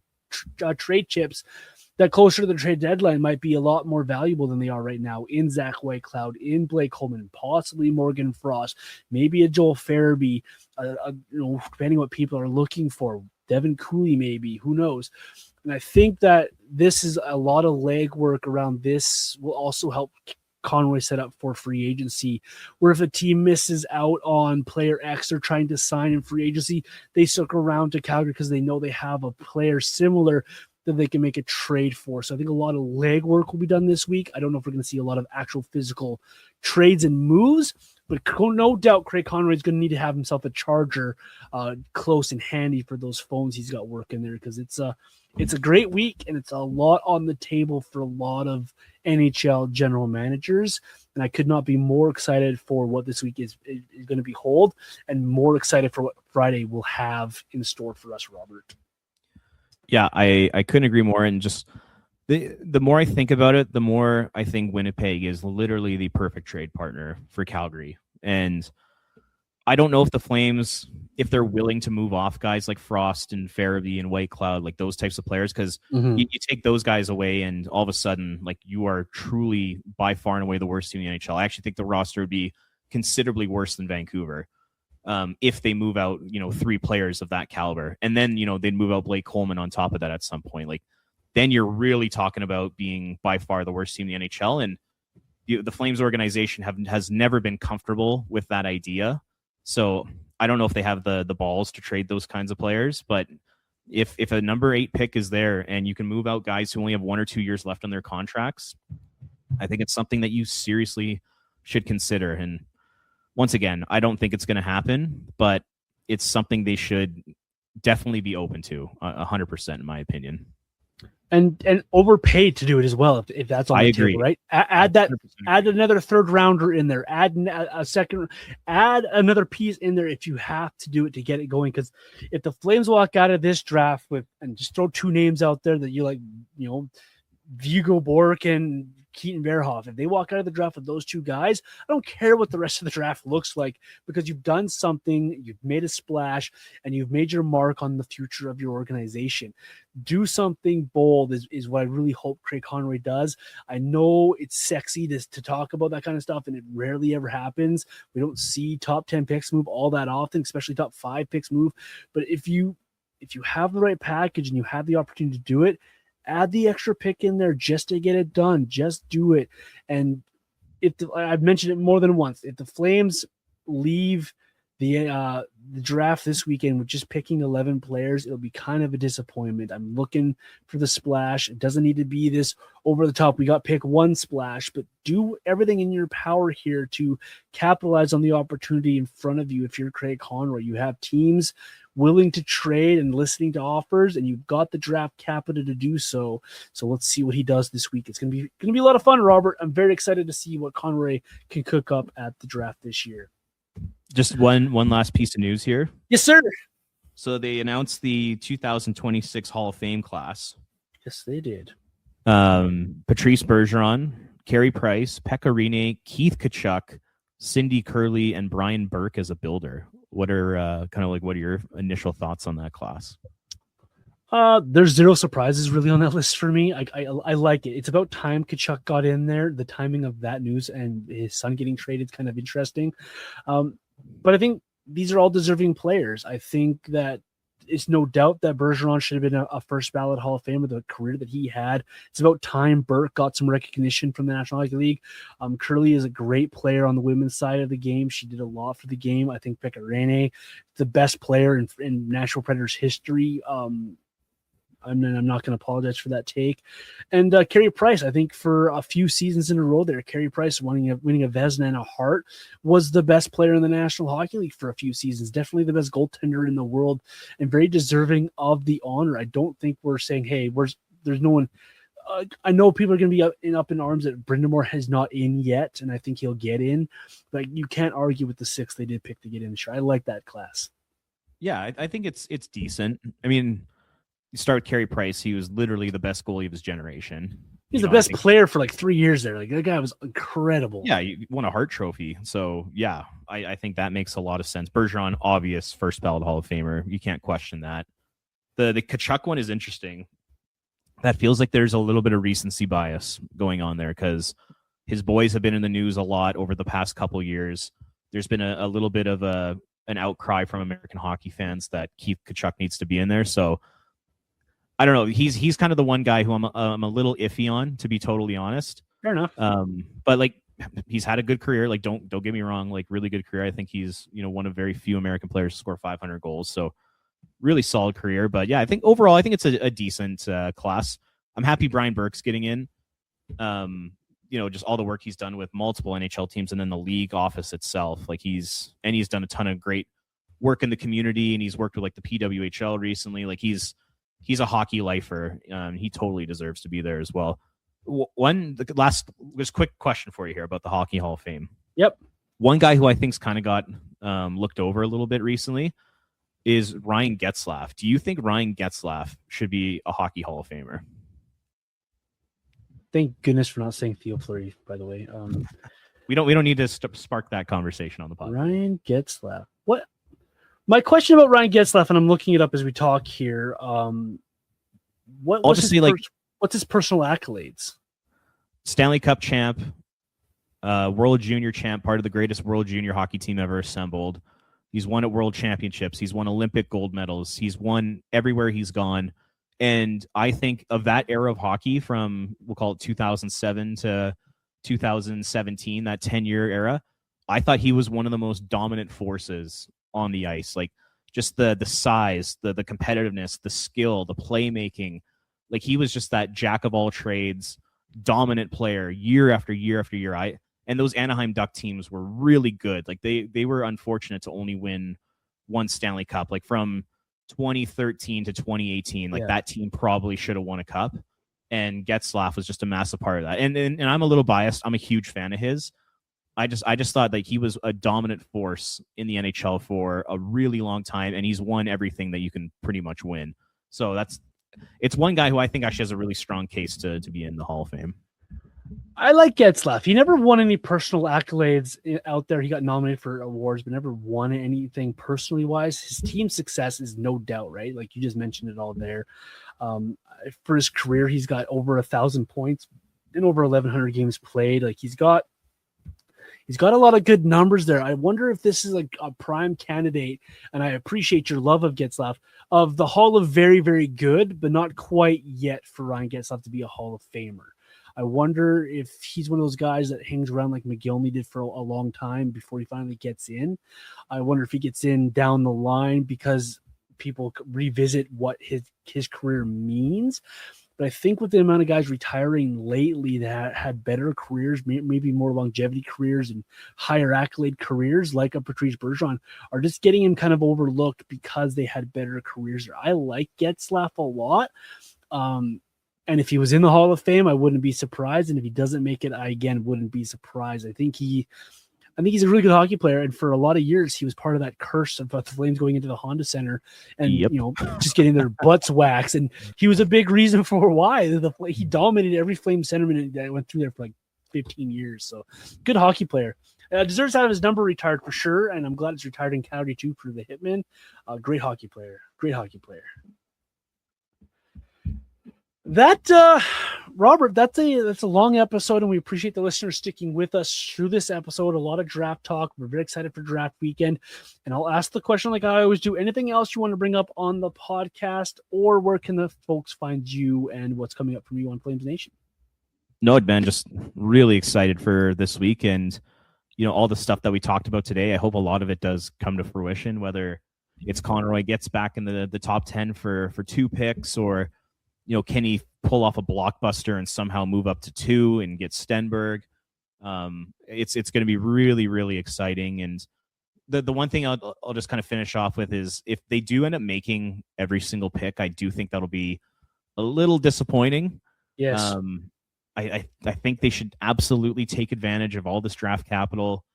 trade chips that closer to the trade deadline might be a lot more valuable than they are right now in Zach Whitecloud, in Blake Coleman, possibly Morgan Frost, maybe a Joel Farabee, depending what people are looking for. Devin Cooley, maybe, who knows? And I think that this is a lot of legwork around this will also help Conroy set up for free agency, where if a team misses out on player X they're trying to sign in free agency, they circle around to Calgary because they know they have a player similar that they can make a trade for. So I think a lot of legwork will be done this week. I don't know if we're going to see a lot of actual physical trades and moves, but no doubt Craig Conroy is going to need to have himself a charger close and handy for those phones he's got working there, because it's a great week and it's a lot on the table for a lot of NHL general managers. And I could not be more excited for what this week is going to behold, and more excited for what Friday will have in store for us, Robert. Yeah, I couldn't agree more. And just the more I think about it, the more I think Winnipeg is literally the perfect trade partner for Calgary. And I don't know if the Flames, if they're willing to move off guys like Frost and Farabee and Whitecloud, like those types of players, because you take those guys away and all of a sudden, you are truly by far and away the worst team in the NHL. I actually think the roster would be considerably worse than Vancouver. If they move out, 3 players of that caliber, and then, they'd move out Blake Coleman on top of that at some point. Like, then you're really talking about being by far the worst team in the NHL. And the Flames organization has never been comfortable with that idea. So I don't know if they have the balls to trade those kinds of players, but if a number 8 pick is there and you can move out guys who only have 1 or 2 years left on their contracts, I think it's something that you seriously should consider. And once again, I don't think it's going to happen, but it's something they should definitely be open to, 100% in my opinion. And overpaid to do it as well, if that's on the table, right? Add another third rounder in there. Add a second. Add another piece in there if you have to do it to get it going. Because if the Flames walk out of this draft and just throw 2 names out there that you like, Viggo Bork and Keaton Verhoff, if they walk out of the draft with those 2 guys, I don't care what the rest of the draft looks like, because you've done something, you've made a splash, and you've made your mark on the future of your organization. Do something bold is what I really hope Craig Conroy does. I know it's sexy to talk about that kind of stuff, and it rarely ever happens. We don't see top 10 picks move all that often, especially top 5 picks move. But if you have the right package and you have the opportunity to do it, add the extra pick in there just to get it done. Just do it. And I've mentioned it more than once, if the Flames leave the draft this weekend with just picking 11 players, it'll be kind of a disappointment. I'm looking for the splash. It doesn't need to be this over the top. We got pick 1 splash, but do everything in your power here to capitalize on the opportunity in front of you. If you're Craig Conroy, you have teams willing to trade and listening to offers, and you've got the draft capital to do so. So let's see what he does this week. It's gonna be a lot of fun, Robert. I'm very excited to see what Conroy can cook up at the draft this year. Just one last piece of news here. Yes, sir. So they announced the 2026 Hall of Fame class. Yes, they did. Patrice Bergeron, Carey Price, Pekka Rinne, Keith Tkachuk, Cindy Curley, and Brian Burke as a builder. What are what are your initial thoughts on that class? There's 0 surprises really on that list for me. I like it. It's about time Tkachuk got in there. The timing of that news and his son getting traded is kind of interesting. But I think these are all deserving players. I think that it's no doubt that Bergeron should have been a first ballot Hall of Fame with the career that he had. It's about time Burke got some recognition from the National Hockey League. Curley is a great player on the women's side of the game. She did a lot for the game. I think Pekka Rinne, the best player in Nashville Predators history. I'm not going to apologize for that take. And Carey Price, I think for a few seasons in a row there, Carey Price winning a Vezina and a Hart, was the best player in the National Hockey League for a few seasons. Definitely the best goaltender in the world and very deserving of the honor. I don't think we're saying, hey, there's no one. I know people are going to be up in arms that Brind'Amour has not in yet, and I think he'll get in. But you can't argue with the 6 they did pick to get in. Sure, I like that class. Yeah, I think it's decent. I mean, you start with Carey Price. He was literally the best goalie of his generation. He's the best player for like 3 years there. Like, that guy was incredible. Yeah, he won a Hart Trophy. So, yeah, I think that makes a lot of sense. Bergeron, obvious first ballot Hall of Famer. You can't question that. The Tkachuk one is interesting. That feels like there's a little bit of recency bias going on there because his boys have been in the news a lot over the past couple years. There's been a little bit of an outcry from American hockey fans that Keith Tkachuk needs to be in there. So, I don't know. He's kind of the one guy who I'm a little iffy on, to be totally honest. Fair enough. But like, he's had a good career. Like, don't get me wrong. Like, really good career. I think he's one of very few American players to score 500 goals. So, really solid career. But yeah, I think overall, I think it's a decent class. I'm happy Brian Burke's getting in. Just all the work he's done with multiple NHL teams and then the league office itself. Like he's done a ton of great work in the community, and he's worked with like the PWHL recently. Like he's a hockey lifer. He totally deserves to be there as well. Just quick question for you here about the Hockey Hall of Fame. Yep. One guy who I think's kind of got looked over a little bit recently is Ryan Getzlaf. Do you think Ryan Getzlaf should be a Hockey Hall of Famer? Thank goodness for not saying Theo Fleury, by the way. We don't need to spark that conversation on the podcast. Ryan Getzlaf. What? My question about Ryan Getzlaf, and I'm looking it up as we talk here. What's his personal accolades? Stanley Cup champ, World Junior champ, part of the greatest World Junior hockey team ever assembled. He's won at World Championships. He's won Olympic gold medals. He's won everywhere he's gone. And I think of that era of hockey from, we'll call it 2007 to 2017, that 10-year era, I thought he was one of the most dominant forces on the ice. Like, just the size, the competitiveness, the skill, the playmaking. Like, he was just that jack of all trades, dominant player year after year after year. And those Anaheim Duck teams were really good. Like, they were unfortunate to only win one Stanley Cup. Like, from 2013 to 2018, like, that team probably should have won a cup. And Getzlaf was just a massive part of that. And I'm a little biased. I'm a huge fan of his. I just thought like he was a dominant force in the NHL for a really long time, and he's won everything that you can pretty much win. So it's one guy who I think actually has a really strong case to be in the Hall of Fame. I like Getzlaf. He never won any personal accolades out there. He got nominated for awards, but never won anything personally wise. His team success is no doubt, right? Like you just mentioned it all there. For his career, he's got over 1,000 points in over 1,100 games played. Like he's got a lot of good numbers there. I wonder if this is like a prime candidate, and I appreciate your love of Getzlaf, of the Hall of very, very good, but not quite yet for Ryan Getzlaf to be a Hall of Famer. I wonder if he's one of those guys that hangs around like McGillney did for a long time before he finally gets in. I wonder if he gets in down the line because people revisit what his career means. But I think with the amount of guys retiring lately that had better careers, maybe more longevity careers and higher accolade careers, like a Patrice Bergeron, are just getting him kind of overlooked because they had better careers. I like Getzlaf a lot. And if he was in the Hall of Fame, I wouldn't be surprised. And if he doesn't make it, I, again, wouldn't be surprised. I think he's a really good hockey player. And for a lot of years, he was part of that curse of the Flames going into the Honda Center and, just getting their butts waxed. And he was a big reason for why he dominated every Flame centerman that went through there for like 15 years. So good hockey player. Deserves to have his number retired for sure. And I'm glad it's retired in Calgary too for the Hitman. Great hockey player. Great hockey player. That Robert, that's a long episode, and we appreciate the listeners sticking with us through this episode. A lot of draft talk. We're very excited for draft weekend, and I'll ask the question like I always do. Anything else you want to bring up on the podcast, or where can the folks find you and what's coming up from you on Flames Nation? No, man, just really excited for this week, and all the stuff that we talked about today. I hope a lot of it does come to fruition, whether it's Conroy gets back in the top 10 for 2 picks, or can he pull off a blockbuster and somehow move up to 2 and get Stenberg? It's going to be really, really exciting. And the one thing I'll just kind of finish off with is if they do end up making every single pick, I do think that'll be a little disappointing. Yes. I think they should absolutely take advantage of all this draft capital.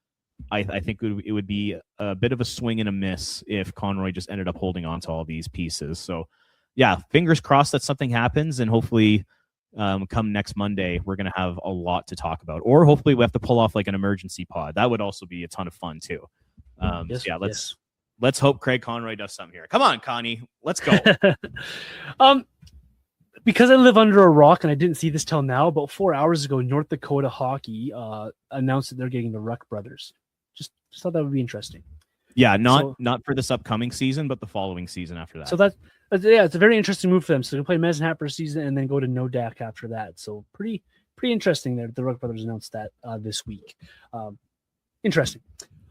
I think it would be a bit of a swing and a miss if Conroy just ended up holding on to all these pieces. So, yeah, fingers crossed that something happens, and hopefully come next Monday, we're going to have a lot to talk about. Or hopefully we have to pull off like an emergency pod. That would also be a ton of fun too. Let's hope Craig Conroy does something here. Come on, Connie, let's go. Because I live under a rock and I didn't see this till now, about 4 hours ago, North Dakota Hockey announced that they're getting the Ruck brothers. Just thought that would be interesting. Yeah, not for this upcoming season, but the following season after that. So it's a very interesting move for them. So they'll play Mezenhat for a season and then go to Nodak after that. So pretty interesting there. The Ruck brothers announced that this week. Interesting.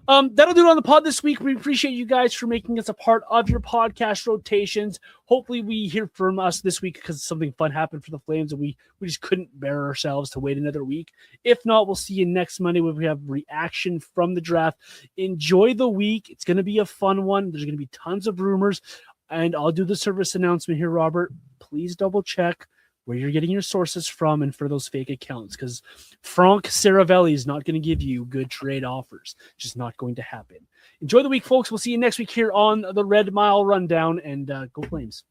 That'll do it on the pod this week. We appreciate you guys for making us a part of your podcast rotations. Hopefully we hear from us this week because something fun happened for the Flames and we just couldn't bear ourselves to wait another week. If not, we'll see you next Monday when we have reaction from the draft. Enjoy the week. It's going to be a fun one. There's going to be tons of rumors, and I'll do the service announcement here, Robert. Please double check where you're getting your sources from and for those fake accounts, because Frank Saravelli is not going to give you good trade offers. Just not going to happen. Enjoy the week, folks. We'll see you next week here on the Red Mile Rundown, and go Flames.